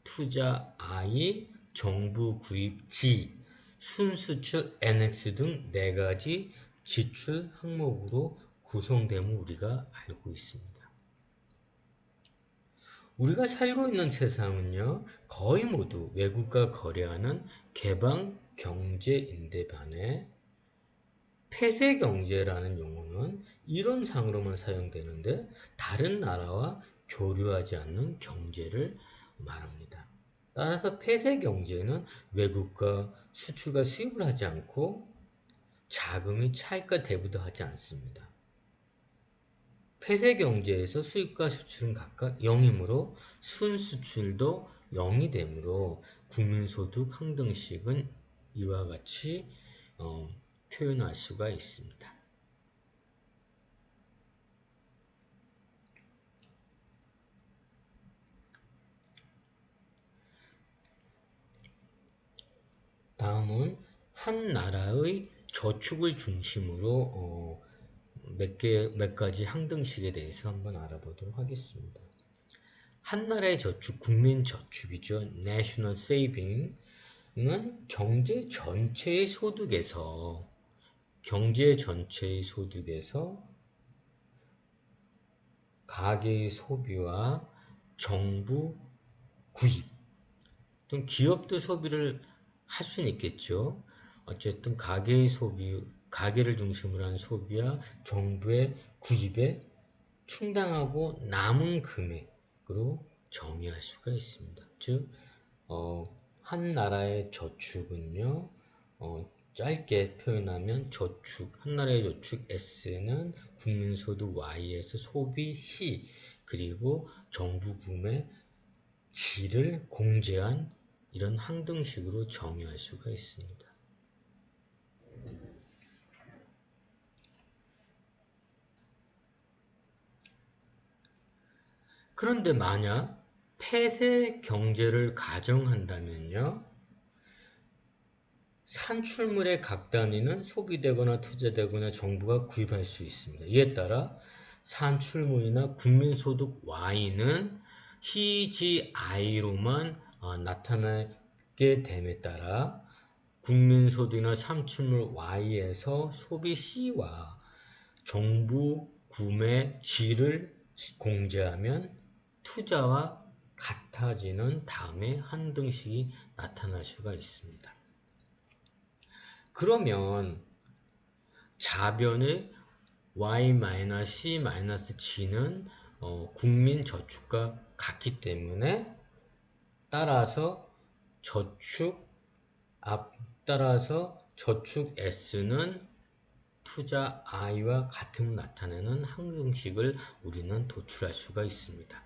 [SPEAKER 1] 투자 I, 정부 구입 G, 순수출 NX 등 4가지 지출 항목으로 구성됨을 우리가 알고 있습니다. 우리가 살고 있는 세상은요, 거의 모두 외국과 거래하는 개방 경제인데 반해 폐쇄 경제라는 용어는 이론상으로만 사용되는데 다른 나라와 교류하지 않는 경제를 말합니다. 따라서 폐쇄 경제는 외국과 수출과 수입을 하지 않고 자금이 차익과 대부도 하지 않습니다. 폐쇄 경제에서 수입과 수출은 각각 0이므로 순수출도 0이 되므로 국민소득 항등식은 이와 같이 표현할 수가 있습니다. 다음은 한 나라의 저축을 중심으로 몇 가지 항등식에 대해서 한번 알아보도록 하겠습니다. 한 나라의 저축, 국민 저축이죠. National Saving은 경제 전체의 소득에서 가계의 소비와 정부 구입, 또 기업도 소비를 할 수는 있겠죠. 어쨌든 가계를 중심으로 한 소비와 정부의 구입에 충당하고 남은 금액으로 정의할 수가 있습니다. 즉, 한 나라의 저축은요, 짧게 표현하면 한 나라의 저축 S는 국민소득 Y에서 소비 C, 그리고 정부 구매 G를 공제한 이런 항등식으로 정의할 수가 있습니다. 그런데 만약 폐쇄 경제를 가정한다면요, 산출물의 각 단위는 소비되거나 투자되거나 정부가 구입할 수 있습니다. 이에 따라 산출물이나 국민소득 Y는 CGI로만 나타나게 됨에 따라 국민소득이나 산출물 Y에서 소비 C와 정부 구매 G를 공제하면 투자와 같아지는 다음에 항등식이 나타날 수가 있습니다. 그러면 자변의 Y-C-G는 국민 저축과 같기 때문에 따라서 저축 S는 투자 I와 같음을 나타내는 항등식을 우리는 도출할 수가 있습니다.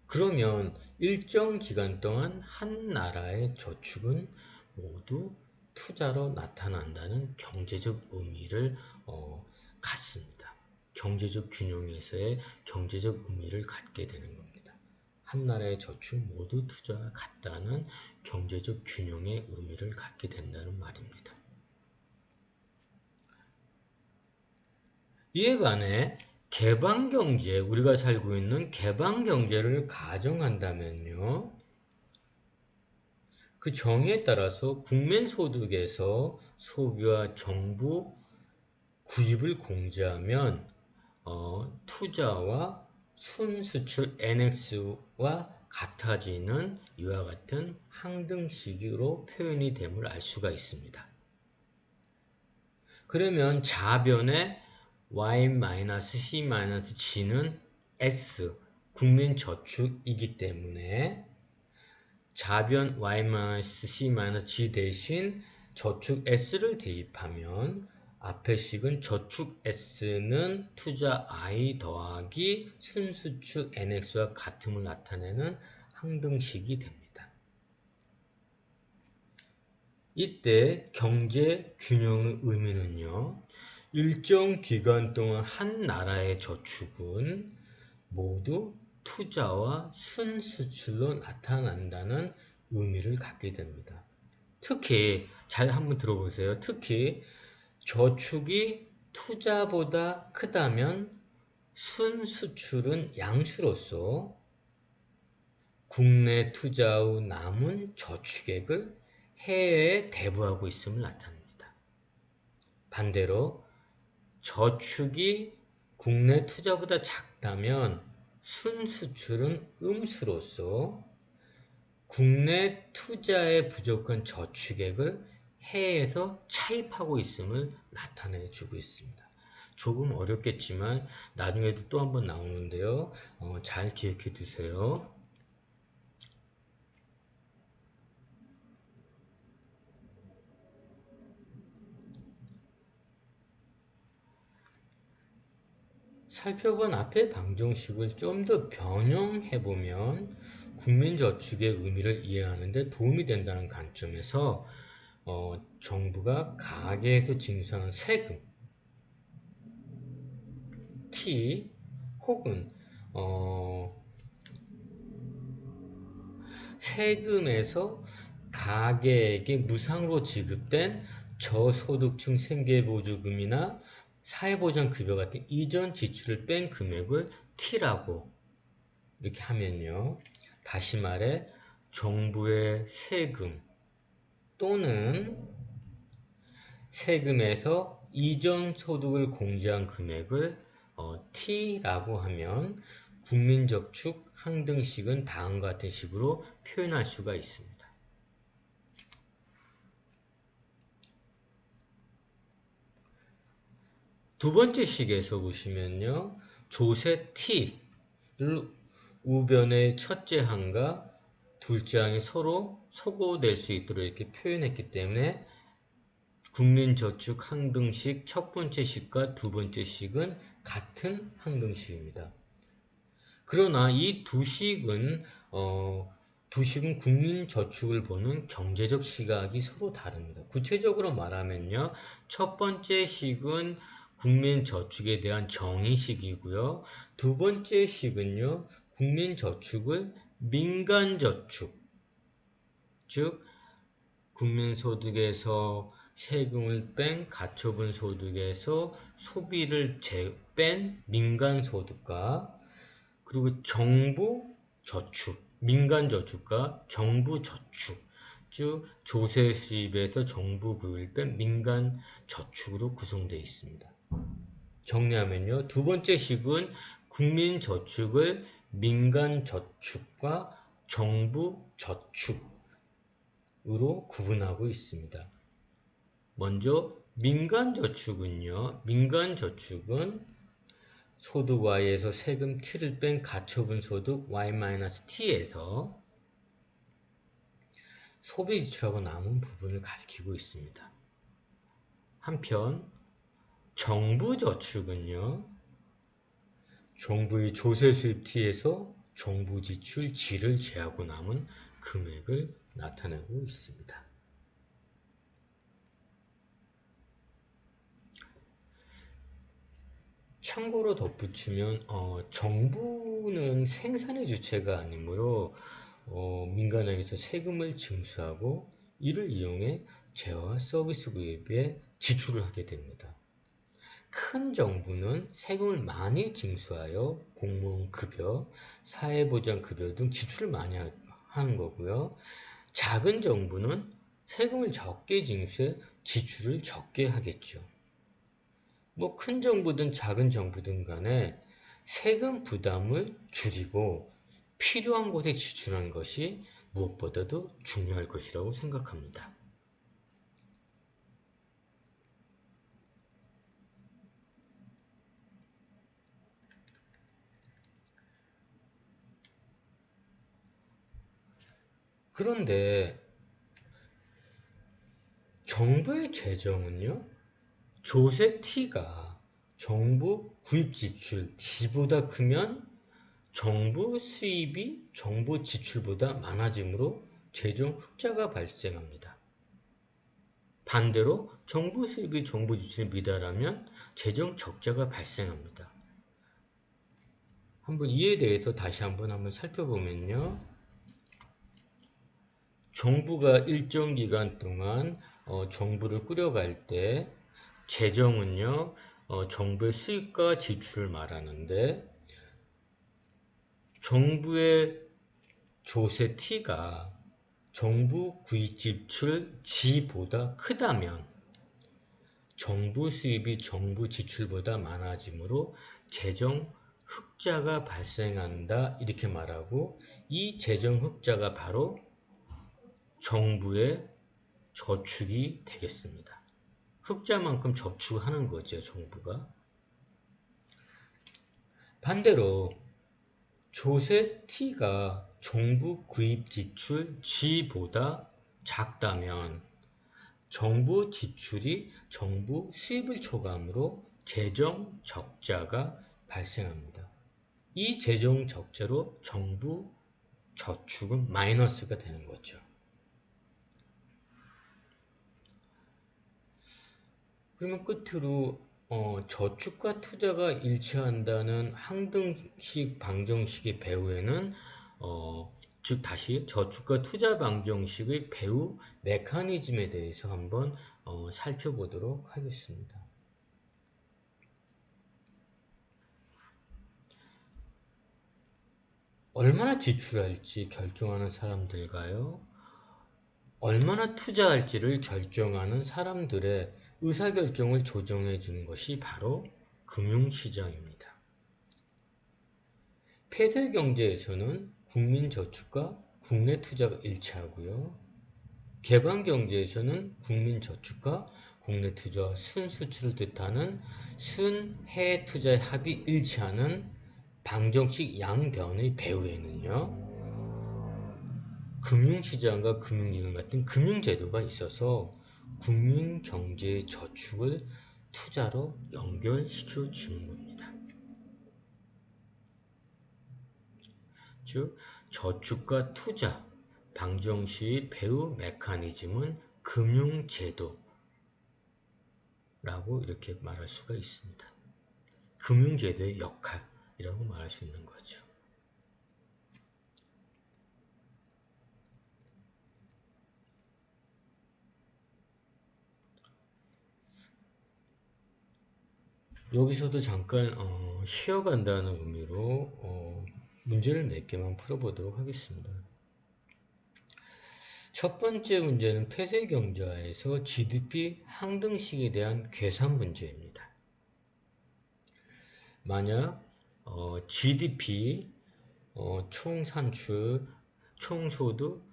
[SPEAKER 1] 그러면 일정 기간 동안 한 나라의 저축은 모두 투자로 나타난다는 경제적 의미를 갖습니다. 경제적 균형에서의 경제적 의미를 갖게 되는 겁니다. 한 나라의 저축 모두 투자와 같다는 경제적 균형의 의미를 갖게 된다는 말입니다. 이에 반해 개방경제, 우리가 살고 있는 개방경제를 가정한다면요, 그 정의에 따라서 국민소득에서 소비와 정부 구입을 공제하면 투자와 순수출 NX와 같아지는 이와 같은 항등식으로 표현이 됨을 알 수가 있습니다. 그러면 자변의 Y-C-G는 S, 국민저축이기 때문에 자변 Y-C-G 대신 저축 S를 대입하면 앞의 식은 저축 S는 투자 I 더하기 순수출 NX와 같음을 나타내는 항등식이 됩니다. 이때 경제 균형의 의미는요, 일정 기간 동안 한 나라의 저축은 모두 투자와 순수출로 나타난다는 의미를 갖게 됩니다. 특히 잘 한번 들어보세요. 특히 저축이 투자보다 크다면 순수출은 양수로서 국내 투자 후 남은 저축액을 해외에 대부하고 있음을 나타냅니다. 반대로 저축이 국내 투자보다 작다면 순수출은 음수로서 국내 투자에 부족한 저축액을 해외에서 차입하고 있음을 나타내 주고 있습니다. 조금 어렵겠지만 나중에도 또 한번 나오는데요. 잘 기억해 두세요. 살펴본 앞의 방정식을 좀 더 변형해보면 국민저축의 의미를 이해하는 데 도움이 된다는 관점에서 정부가 가계에서 징수하는 세금 T 혹은 세금에서 가계에게 무상으로 지급된 저소득층 생계보조금이나 사회보장급여 같은 이전 지출을 뺀 금액을 T라고 이렇게 하면요. 다시 말해 정부의 세금 또는 세금에서 이전 소득을 공제한 금액을 T라고 하면 국민저축 항등식은 다음과 같은 식으로 표현할 수가 있습니다. 두 번째 식에서 보시면요. 조세 T를 우변의 첫째 항과 둘째 항이 서로 소거될 수 있도록 이렇게 표현했기 때문에 국민저축 항등식 첫 번째 식과 두 번째 식은 같은 항등식입니다. 그러나 이 두 식은 국민저축을 보는 경제적 시각이 서로 다릅니다. 구체적으로 말하면요. 첫 번째 식은 국민저축에 대한 정의식이고요. 두 번째 식은요. 국민저축을 민간저축, 즉 국민소득에서 세금을 뺀 가처분 소득에서 소비를 뺀 민간소득과 그리고 정부저축, 민간저축과 정부저축, 즉 조세 수입에서 정부 부를 뺀 민간저축으로 구성되어 있습니다. 정리하면요. 두 번째 식은 국민저축을 민간저축과 정부저축으로 구분하고 있습니다. 먼저 민간저축은요. 민간저축은 소득 Y에서 세금 T를 뺀 가처분 소득 Y-T에서 소비 지출하고 남은 부분을 가리키고 있습니다. 한편 정부저축은요. 정부의 조세 수입 T에서 정부 지출 G를 제하고 남은 금액을 나타내고 있습니다. 참고로 덧붙이면 정부는 생산의 주체가 아니므로 민간에게서 세금을 징수하고 이를 이용해 재화와 서비스 구입에 지출을 하게 됩니다. 큰 정부는 세금을 많이 징수하여 공무원 급여, 사회보장급여 등 지출을 많이 하는 거고요. 작은 정부는 세금을 적게 징수해 지출을 적게 하겠죠. 큰 정부든 작은 정부든 간에 세금 부담을 줄이고 필요한 곳에 지출하는 것이 무엇보다도 중요할 것이라고 생각합니다. 그런데 정부의 재정은요, 조세 T가 정부 구입 지출 D보다 크면 정부 수입이 정부 지출보다 많아지므로 재정 흑자가 발생합니다. 반대로 정부 수입이 정부 지출에 미달하면 재정 적자가 발생합니다. 한번 이에 대해서 다시 한번 살펴보면요. 정부가 일정 기간 동안 정부를 꾸려갈 때 재정은요. 정부의 수입과 지출을 말하는데 정부의 조세 T가 정부 구입 지출 G보다 크다면 정부 수입이 정부 지출보다 많아지므로 재정 흑자가 발생한다 이렇게 말하고 이 재정 흑자가 바로 정부의 저축이 되겠습니다. 흑자만큼 저축하는 거죠, 정부가. 반대로 조세 T가 정부 구입 지출 G보다 작다면 정부 지출이 정부 수입을 초과하므로 재정 적자가 발생합니다. 이 재정 적자로 정부 저축은 마이너스가 되는 거죠. 그러면 끝으로 저축과 투자가 일치한다는 항등식 방정식의 배후에는 즉 다시 저축과 투자 방정식의 배후 메커니즘에 대해서 한번 살펴보도록 하겠습니다. 얼마나 지출할지 결정하는 사람들과요, 얼마나 투자할지를 결정하는 사람들의 의사결정을 조정해 주는 것이 바로 금융시장입니다. 폐쇄경제에서는 국민저축과 국내 투자가 일치하고요. 개방경제에서는 국민저축과 국내 투자와 순수출을 뜻하는 순해외 투자의 합이 일치하는 방정식 양변의 배후에는요, 금융시장과 금융기관 같은 금융제도가 있어서 국민경제의 저축을 투자로 연결시켜 주는 겁니다. 즉, 저축과 투자, 방정식의 배후 메커니즘은 금융제도라고 이렇게 말할 수가 있습니다. 금융제도의 역할이라고 말할 수 있는 거죠. 여기서도 잠깐 쉬어간다는 의미로 문제를 몇 개만 풀어보도록 하겠습니다. 첫 번째 문제는 폐쇄경제에서 GDP 항등식에 대한 계산 문제입니다. 만약 GDP 총산출, 총소득이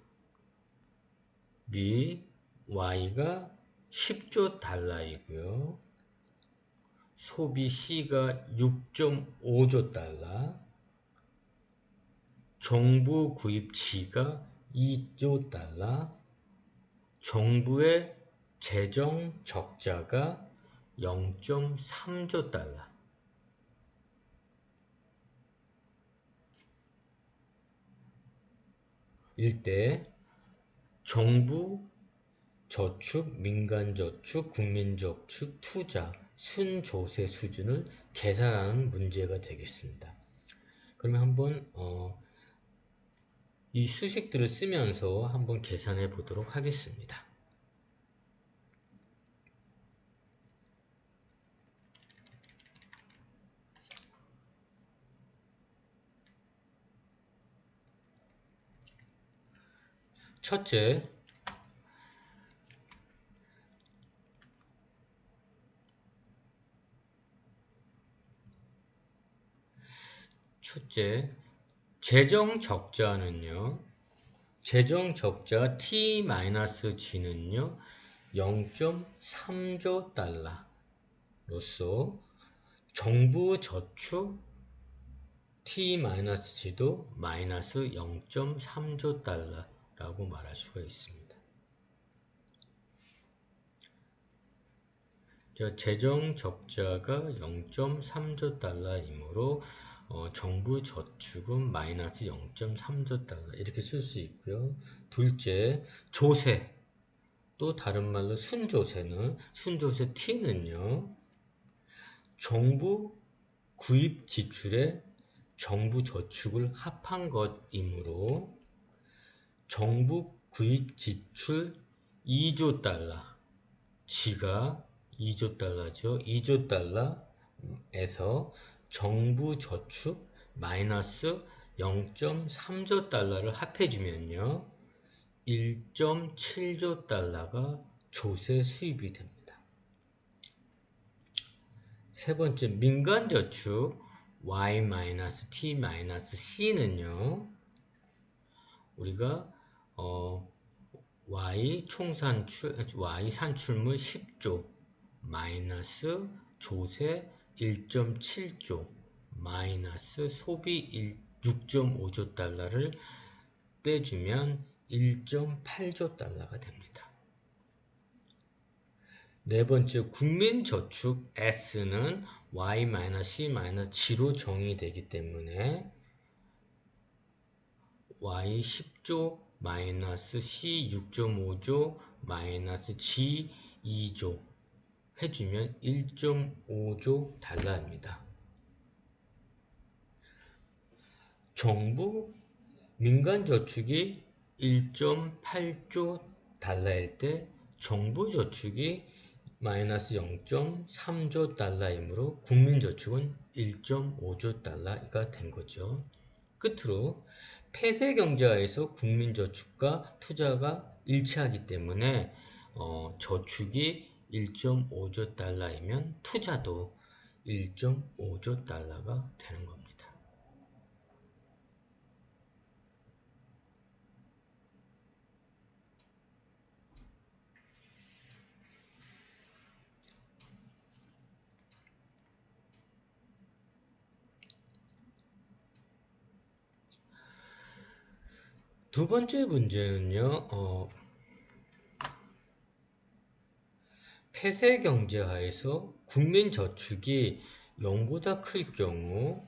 [SPEAKER 1] Y가 10조 달러이고요. 소비 C가 6.5조 달러, 정부 구입 G가 2조 달러, 정부의 재정 적자가 0.3조 달러. 일때 정부 저축, 민간저축, 국민저축, 투자, 순조세 수준을 계산하는 문제가 되겠습니다. 그러면 한번 이 수식들을 쓰면서 한번 계산해 보도록 하겠습니다. 첫째, 재정 적자는요, 재정 적자 T-G는요, 0.3조 달러로서 정부 저축 T-G도 마이너스 0.3조 달러라고 말할 수가 있습니다. 재정 적자가 0.3조 달러이므로 정부 저축은 마이너스 0.3조 달러 이렇게 쓸 수 있고요. 둘째, 조세, 또 다른 말로 순조세 T는요, 정부 구입 지출에 정부 저축을 합한 것이므로 정부 구입 지출 2조 달러, G가 2조 달러죠. 2조 달러에서 정부 저축 마이너스 0.3조 달러를 합해주면요. 1.7조 달러가 조세 수입이 됩니다. 세 번째, 민간 저축 Y-T-C는요. 우리가 Y 산출물 10조 마이너스 조세 1.7조 마이너스 소비 6.5조 달러를 빼주면 1.8조 달러가 됩니다. 네 번째, 국민저축 S는 Y-C-G로 정의되기 때문에 Y 10조 마이너스 C 6.5조 마이너스 G 2조 해주면 1.5조 달러입니다. 정부 민간저축이 1.8조 달러일 때 정부저축이 마이너스 0.3조 달러이므로 국민저축은 1.5조 달러가 된 거죠. 끝으로 폐쇄경제하에서 국민저축과 투자가 일치하기 때문에 저축이 1.5조 달러이면 투자도 1.5조 달러가 되는 겁니다. 두 번째 문제는요, 폐쇄경제하에서 국민저축이 0보다 클 경우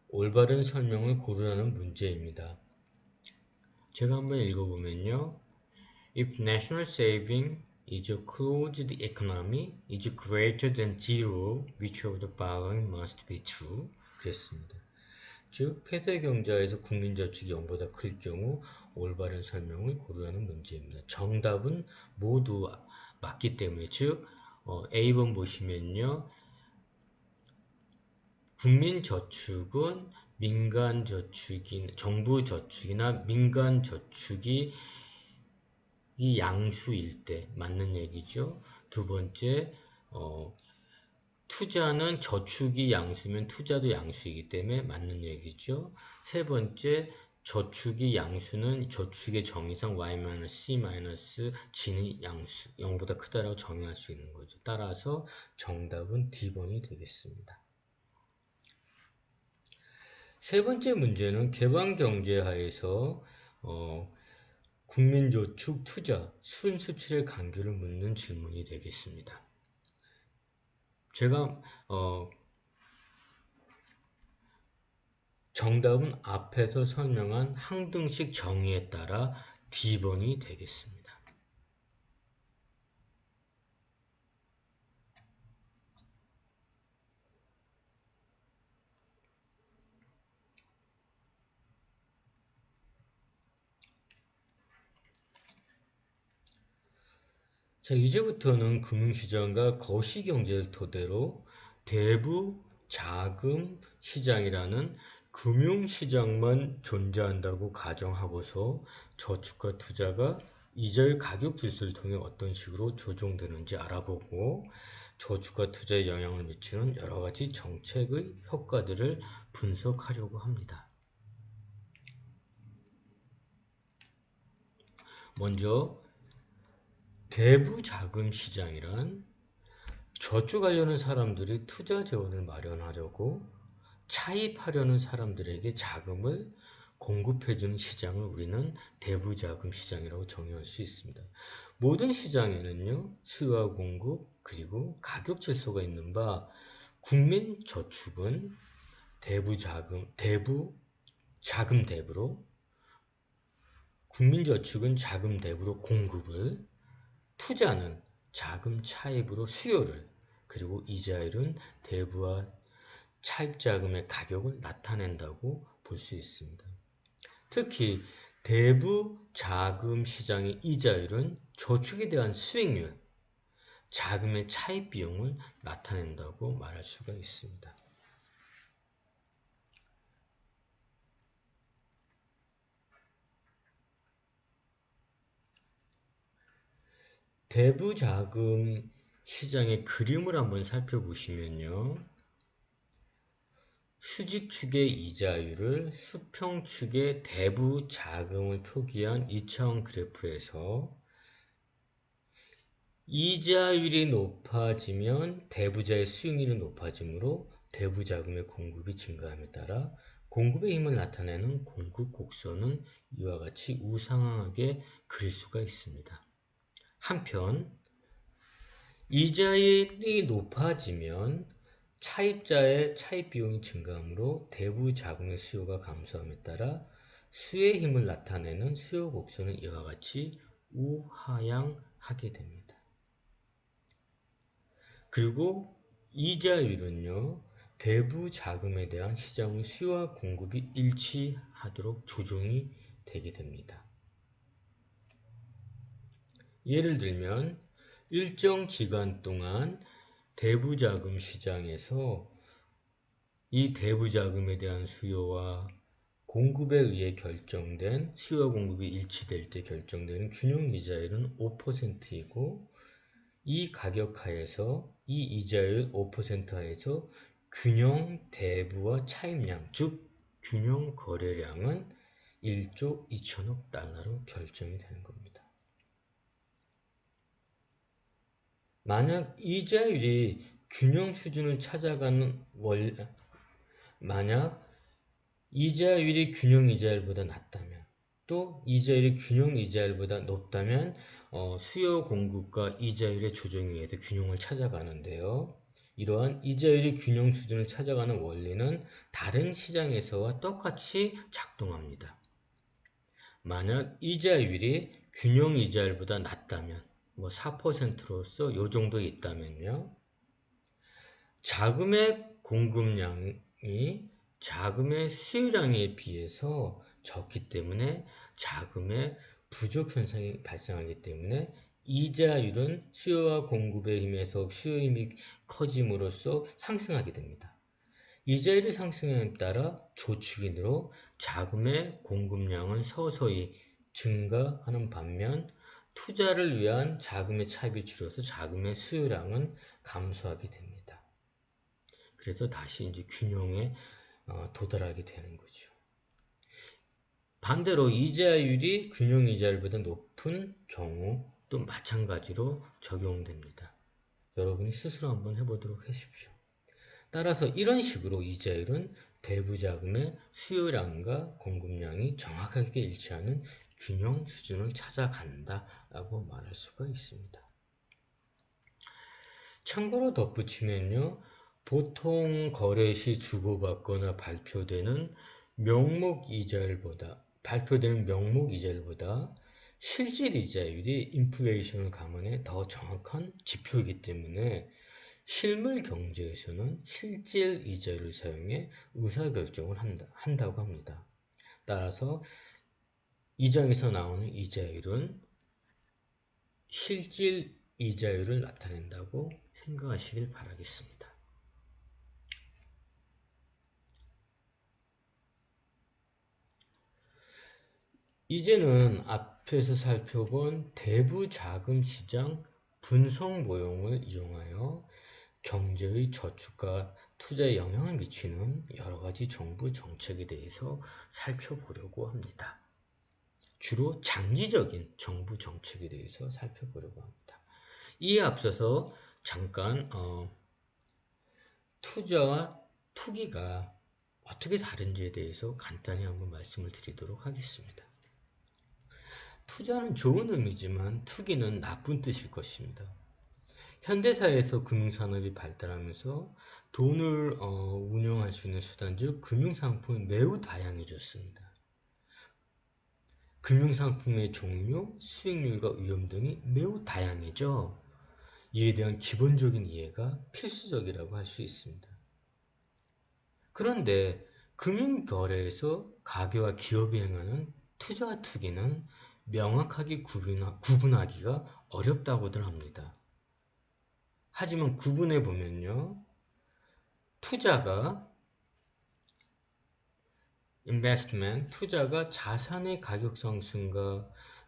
[SPEAKER 1] 올바른 설명을 고르라는 문제입니다. 제가 한번 읽어보면요. If national saving is a closed economy is greater than zero, which of the following must be true? 그랬습니다. 즉, 폐쇄경제에서 국민저축이 0보다 클 경우 올바른 설명을 고르라는 문제입니다. 정답은 모두 맞기 때문에, 즉 A번 보시면요. 국민저축은 정부저축이나 민간저축이 양수일 때 맞는 얘기죠. 두 번째, 투자는 저축이 양수면 투자도 양수이기 때문에 맞는 얘기죠. 세 번째, 저축이 양수는 저축의 정의상 Y-C-G는 양수, 0보다 크다라고 정의할 수 있는 거죠. 따라서 정답은 D번이 되겠습니다. 세 번째 문제는 개방경제하에서 국민저축, 투자, 순수출의 관계를 묻는 질문이 되겠습니다. 제가 정답은 앞에서 설명한 항등식 정의에 따라 D번이 되겠습니다. 자, 이제부터는 금융시장과 거시경제를 토대로 대부 자금 시장이라는 금융시장만 존재한다고 가정하고서 저축과 투자가 이자율 가격 질서를 통해 어떤 식으로 조정되는지 알아보고 저축과 투자에 영향을 미치는 여러가지 정책의 효과들을 분석하려고 합니다. 먼저 대부 자금 시장이란 저축하려는 사람들이 투자 재원을 마련하려고 차입하려는 사람들에게 자금을 공급해주는 시장을 우리는 대부 자금 시장이라고 정의할 수 있습니다. 모든 시장에는요, 수요와 공급 그리고 가격 질서가 있는 바 국민 저축은 대부 자금 대부로, 국민 저축은 자금 대부로 공급을, 투자는 자금 차입으로 수요를, 그리고 이자율은 대부와 차입자금의 가격을 나타낸다고 볼 수 있습니다. 특히 대부 자금 시장의 이자율은 저축에 대한 수익률, 자금의 차입 비용을 나타낸다고 말할 수가 있습니다. 대부자금 시장의 그림을 한번 살펴보시면요. 수직 축의 이자율을 수평 축의 대부자금을 표기한 2차원 그래프에서 이자율이 높아지면 대부자의 수익률이 높아지므로 대부자금의 공급이 증가함에 따라 공급의 힘을 나타내는 공급 곡선은 이와 같이 우상향하게 그릴 수가 있습니다. 한편 이자율이 높아지면 차입자의 차입 비용이 증가하므로 대부 자금의 수요가 감소함에 따라 수의 힘을 나타내는 수요 곡선은 이와 같이 우하향하게 됩니다. 그리고 이자율은요, 대부 자금에 대한 시장의 수요와 공급이 일치하도록 조정이 되게 됩니다. 예를 들면 일정 기간 동안 대부자금 시장에서 이 대부자금에 대한 수요와 공급에 의해 결정된 수요와 공급이 일치될 때 결정되는 균형이자율은 5%이고 이 가격 하에서 이 이자율 5% 하에서 균형 대부와 차입량, 즉 균형 거래량은 1조 2천억 달러로 결정이 되는 겁니다. 만약 이자율이 균형 수준을 찾아가는 만약 이자율이 균형 이자율보다 낮다면 또 이자율이 균형 이자율보다 높다면 수요 공급과 이자율의 조정에 의해서 균형을 찾아가는데요. 이러한 이자율이 균형 수준을 찾아가는 원리는 다른 시장에서와 똑같이 작동합니다. 만약 이자율이 균형 이자율보다 낮다면 4%로서 이 정도에 있다면요. 자금의 공급량이 자금의 수요량에 비해서 적기 때문에 자금의 부족 현상이 발생하기 때문에 이자율은 수요와 공급에 힘에서 수요 힘이 커짐으로써 상승하게 됩니다. 이자율이 상승함에 따라 조축인으로 자금의 공급량은 서서히 증가하는 반면 투자를 위한 자금의 차입이 줄어서 자금의 수요량은 감소하게 됩니다. 그래서 다시 이제 균형에 도달하게 되는 거죠. 반대로 이자율이 균형 이자율보다 높은 경우 또 마찬가지로 적용됩니다. 여러분이 스스로 한번 해보도록 하십시오. 따라서 이런 식으로 이자율은 대부자금의 수요량과 공급량이 정확하게 일치하는 균형 수준을 찾아간다라고 말할 수가 있습니다. 참고로 덧붙이면요. 보통 거래 시 주고받거나 발표되는 명목 이자율보다 실질 이자율이 인플레이션을 감안해 더 정확한 지표이기 때문에 실물 경제에서는 실질 이자율을 사용해 의사결정을 한다고 합니다. 따라서 이 장에서 나오는 이자율은 실질 이자율을 나타낸다고 생각하시길 바라겠습니다. 이제는 앞에서 살펴본 대부자금 시장 분석 모형을 이용하여 경제의 저축과 투자에 영향을 미치는 여러가지 정부 정책에 대해서 살펴보려고 합니다. 주로 장기적인 정부 정책에 대해서 살펴보려고 합니다. 이에 앞서서 잠깐 투자와 투기가 어떻게 다른지에 대해서 간단히 한번 말씀을 드리도록 하겠습니다. 투자는 좋은 의미지만 투기는 나쁜 뜻일 것입니다. 현대사회에서 금융산업이 발달하면서 돈을 운용할 수 있는 수단, 즉 금융상품이 매우 다양해졌습니다. 금융상품의 종류, 수익률과 위험 등이 매우 다양해져 이에 대한 기본적인 이해가 필수적이라고 할 수 있습니다. 그런데 금융거래에서 가게와 기업이 행하는 투자와 투기는 명확하게 구분하기가 어렵다고들 합니다. 하지만 구분해 보면요. 투자가 investment, 투자가 자산의 가격 상승과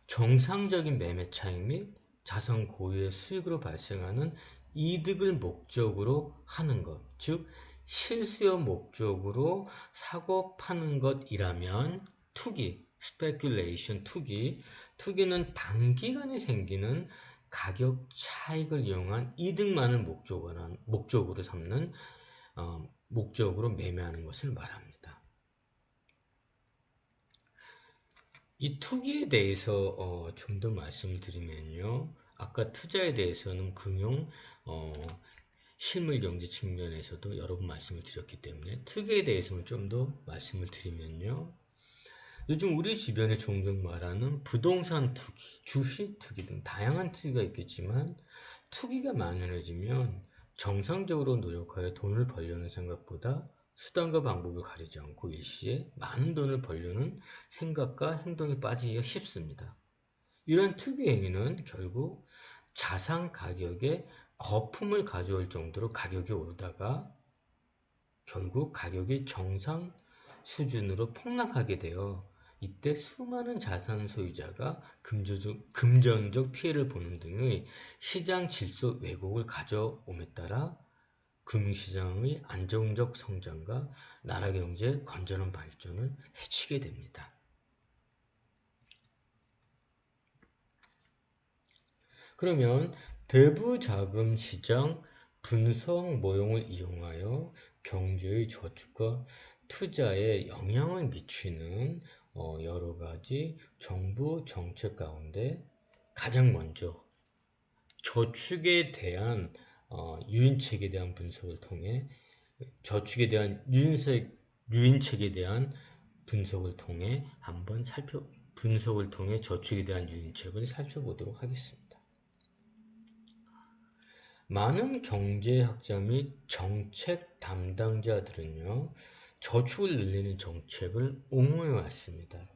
[SPEAKER 1] 정상적인 매매 차익 및 자산 고유의 수익으로 발생하는 이득을 목적으로 하는 것, 즉 실수요 목적으로 사고 파는 것이라면 투기, speculation, 투기는 단기간에 생기는 가격 차익을 이용한 이득만을 목적으로 삼는 목적으로 매매하는 것을 말합니다. 이 투기에 대해서 좀 더 말씀을 드리면요. 아까 투자에 대해서는 금융, 실물 경제 측면에서도 여러 번 말씀을 드렸기 때문에 투기에 대해서는 좀 더 말씀을 드리면요. 요즘 우리 주변에 종종 말하는 부동산 투기, 주식 투기 등 다양한 투기가 있겠지만 투기가 만연해지면 정상적으로 노력하여 돈을 벌려는 생각보다 수단과 방법을 가리지 않고 일시에 많은 돈을 벌려는 생각과 행동에 빠지기가 쉽습니다. 이러한 투기 행위는 결국 자산 가격에 거품을 가져올 정도로 가격이 오르다가 결국 가격이 정상 수준으로 폭락하게 되어 이때 수많은 자산 소유자가 금전적 피해를 보는 등의 시장 질서 왜곡을 가져옴에 따라 금융시장의 안정적 성장과 나라 경제의 건전한 발전을 해치게 됩니다. 그러면 대부자금 시장 분석 모형을 이용하여 경제의 저축과 투자에 영향을 미치는 여러 가지 정부 정책 가운데 가장 먼저 저축에 대한 유인책에 대한 분석을 통해 저축에 대한 유인책에 대한 분석을 통해 분석을 통해 저축에 대한 유인책을 살펴보도록 하겠습니다. 많은 경제학자 및 정책 담당자들은요, 저축을 늘리는 정책을 옹호해 왔습니다.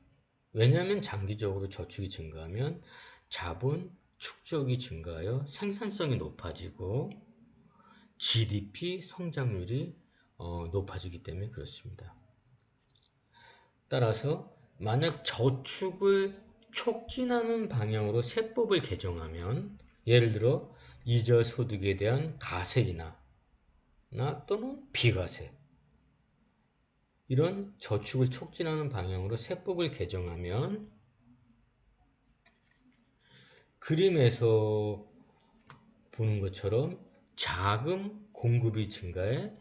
[SPEAKER 1] 왜냐하면 장기적으로 저축이 증가하면 자본 축적이 증가하여 생산성이 높아지고 GDP 성장률이 높아지기 때문에 그렇습니다. 따라서 만약 저축을 촉진하는 방향으로 세법을 개정하면 예를 들어 이자 소득에 대한 가세이나 또는 비과세 이런 저축을 촉진하는 방향으로 세법을 개정하면 그림에서 보는 것처럼 자금 공급이 증가해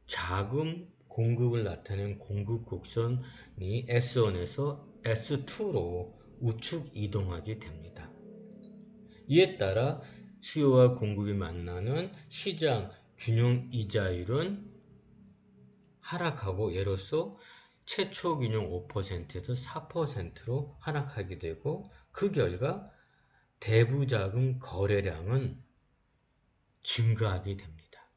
[SPEAKER 1] 자금 공급을 나타낸 공급 곡선이 S1에서 S2로 우측 이동하게 됩니다. 이에 따라 수요와 공급이 만나는 시장 균형 이자율은 하락하고 예로서 최초 균형 5%에서 4%로 하락하게 되고 그 결과 대부자금 거래량은 증가하게 됩니다.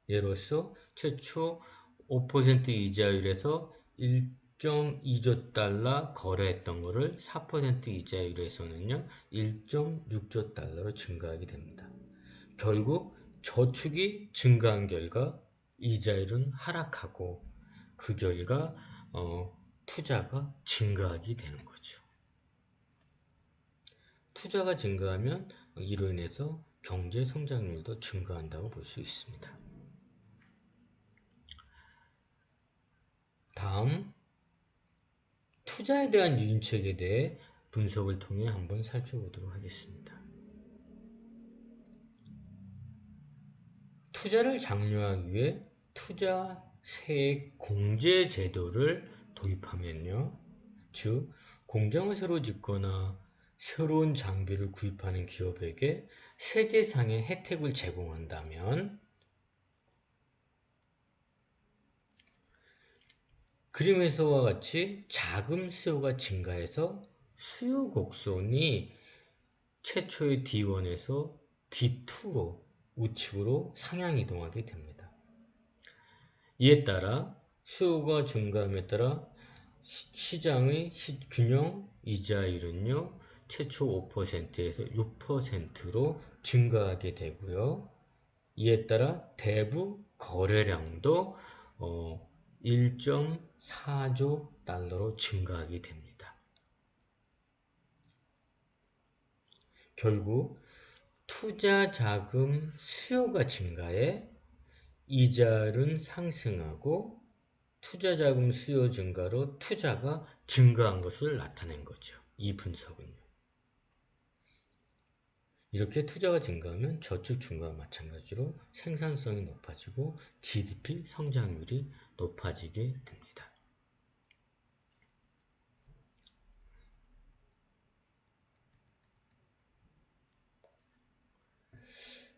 [SPEAKER 1] 예로서 최초 5% 이자율에서 1.2조 달러 거래했던 것을 4% 이자율에서는요 1.6조 달러로 증가하게 됩니다. 결국 저축이 증가한 결과 이자율은 하락하고 그 결과 투자가 증가하게 되는 거죠. 투자가 증가하면 이로 인해서 경제 성장률도 증가한다고 볼 수 있습니다. 다음 투자에 대한 유인책에 대해 분석을 통해 한번 살펴보도록 하겠습니다. 투자를 장려하기 위해 투자 세액 공제 제도를 도입하면요. 즉 공장을 새로 짓거나 새로운 장비를 구입하는 기업에게 세제상의 혜택을 제공한다면 그림에서와 같이 자금 수요가 증가해서 수요 곡선이 최초의 D1에서 D2로 우측으로 상향 이동하게 됩니다. 이에 따라 수요가 증가함에 따라 시장의 균형 이자율은요 최초 5%에서 6%로 증가하게 되고요. 이에 따라 대부 거래량도 1.4조 달러로 증가하게 됩니다. 결국 투자 자금 수요가 증가해 이자율은 상승하고 투자 자금 수요 증가로 투자가 증가한 것을 나타낸 거죠. 이 분석은요. 이렇게 투자가 증가하면 저축 증가와 마찬가지로 생산성이 높아지고 GDP 성장률이 높아지게 됩니다.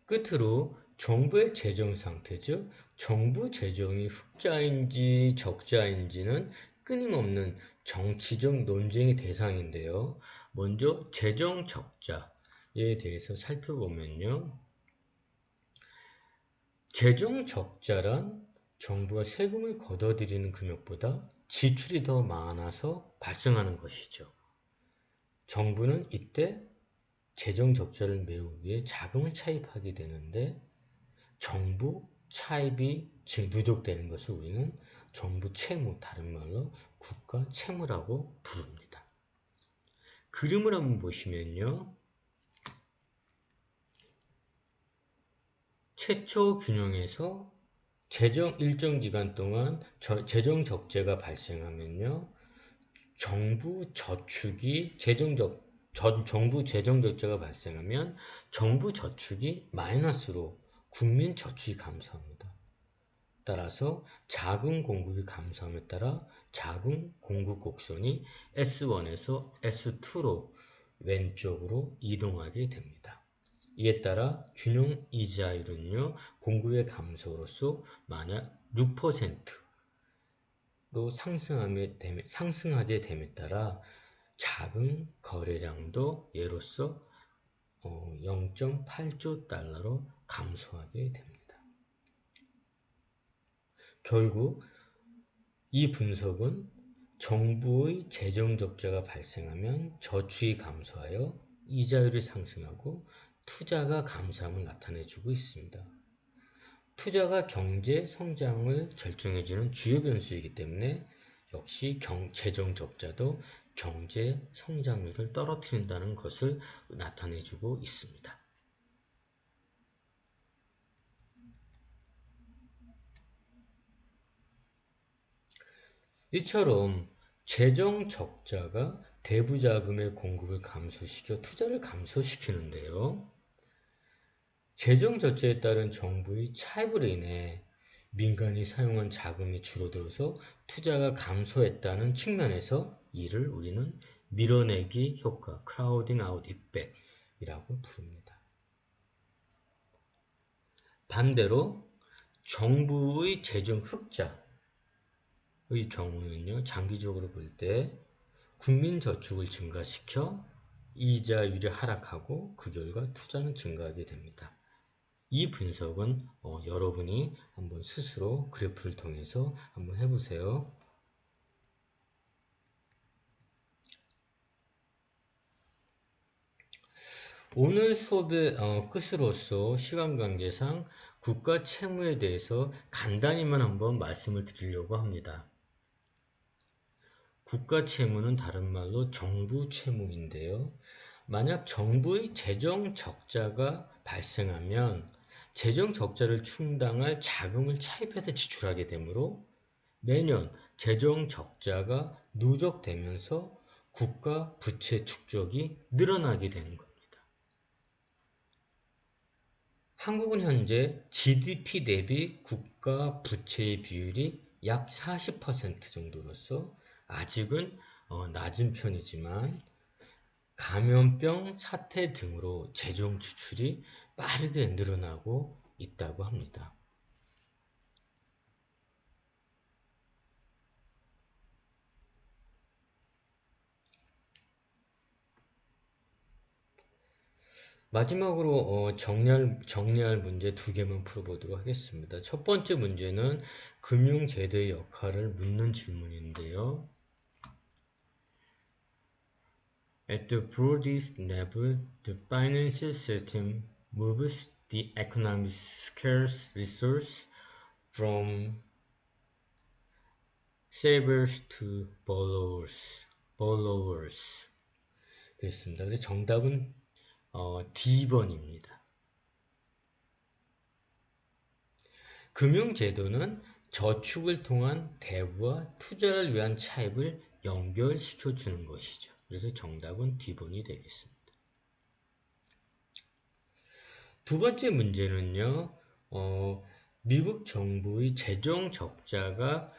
[SPEAKER 1] 끝으로 정부의 재정 상태죠. 정부 재정이 흑자인지 적자인지는 끊임없는 정치적 논쟁의 대상인데요. 먼저 재정 적자에 대해서 살펴보면요. 재정 적자란 정부가 세금을 걷어들이는 금액보다 지출이 더 많아서 발생하는 것이죠. 정부는 이때 재정 적자를 메우기 위해 자금을 차입하게 되는데 정부 차입이 누적되는 것을 우리는 정부 채무, 다른 말로 국가 채무라고 부릅니다. 그림을 한번 보시면요. 최초 균형에서 재정 일정 기간 동안 재정 적재가 발생하면요. 정부 저축이 정부 재정 적자가 발생하면 정부 저축이 마이너스로 국민 저축이 감소합니다. 따라서 자금 공급이 감소함에 따라 자금 공급 곡선이 S1에서 S2로 왼쪽으로 이동하게 됩니다. 이에 따라 균형 이자율은요, 공급의 감소로서 만약 6%로 상승하게 됨에 따라 자금 거래량도 예로서 0.8조 달러로 감소하게 됩니다. 결국 이 분석은 정부의 재정 적자가 발생하면 저축이 감소하여 이자율이 상승하고 투자가 감소함을 나타내주고 있습니다. 투자가 경제 성장을 결정해주는 주요 변수이기 때문에 역시 재정 적자도 경제 성장률을 떨어뜨린다는 것을 나타내주고 있습니다. 이처럼 재정 적자가 대부 자금의 공급을 감소시켜 투자를 감소시키는데요. 재정 적자에 따른 정부의 차입으로 인해 민간이 사용한 자금이 줄어들어서 투자가 감소했다는 측면에서 이를 우리는 밀어내기 효과, crowding out effect이라고 부릅니다. 반대로 정부의 재정 흑자의 경우는요, 장기적으로 볼 때 국민 저축을 증가시켜 이자율이 하락하고 그 결과 투자는 증가하게 됩니다. 이 분석은 여러분이 한번 스스로 그래프를 통해서 한번 해보세요. 오늘 수업의 끝으로서 시간 관계상 국가 채무에 대해서 간단히만 한번 말씀을 드리려고 합니다. 국가 채무는 다른 말로 정부 채무인데요. 만약 정부의 재정 적자가 발생하면 재정 적자를 충당할 자금을 차입해서 지출하게 되므로 매년 재정 적자가 누적되면서 국가 부채 축적이 늘어나게 되는 겁니다. 한국은 현재 GDP 대비 국가 부채의 비율이 약 40% 정도로서 아직은 낮은 편이지만 감염병 사태 등으로 재정 지출이 빠르게 늘어나고 있다고 합니다. 마지막으로 정리할 문제 두 개만 풀어보도록 하겠습니다. 첫 번째 문제는 금융제도의 역할을 묻는 질문인데요. At the broadest level, the financial system moves the economic scarce resource from savers to borrowers. 됐습니다. 그래서 정답은 D번입니다. 금융제도는 저축을 통한 대부와 투자를 위한 차입을 연결시켜 주는 것이죠. 그래서 정답은 D번이 되겠습니다. 두 번째 문제는요, 미국 정부의 재정 적자가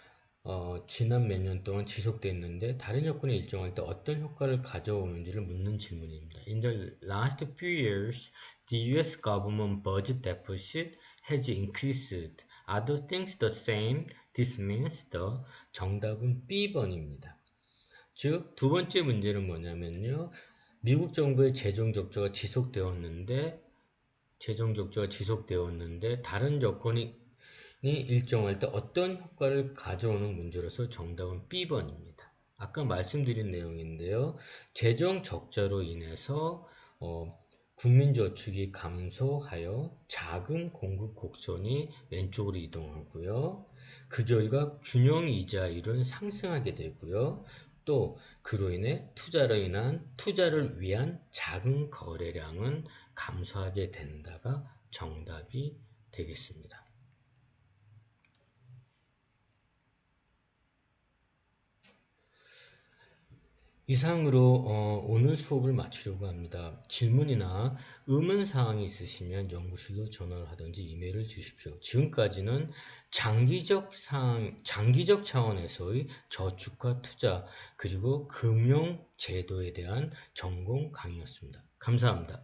[SPEAKER 1] 지난 몇 년 동안 지속됐는데 다른 여건이 일정할 때 어떤 효과를 가져오는지를 묻는 질문입니다. In the last few years, the U.S. government budget deficit has increased. Other things the same. This means the 정답은 B번입니다. 즉, 두 번째 문제는 뭐냐면요. 미국 정부의 재정 적자가 지속되었는데 다른 여건이 일정할 때 어떤 효과를 가져오는 문제로서 정답은 B번입니다. 아까 말씀드린 내용인데요. 재정 적자로 인해서 국민저축이 감소하여 자금 공급 곡선이 왼쪽으로 이동하고요. 그 결과 균형이자율은 상승하게 되고요. 또 그로 인해 투자를 위한 자금 거래량은 감소하게 된다가 정답이 되겠습니다. 이상으로 오늘 수업을 마치려고 합니다. 질문이나 의문사항이 있으시면 연구실로 전화를 하든지 이메일을 주십시오. 지금까지는 장기적 차원에서의 저축과 투자 그리고 금융제도에 대한 전공 강의였습니다. 감사합니다.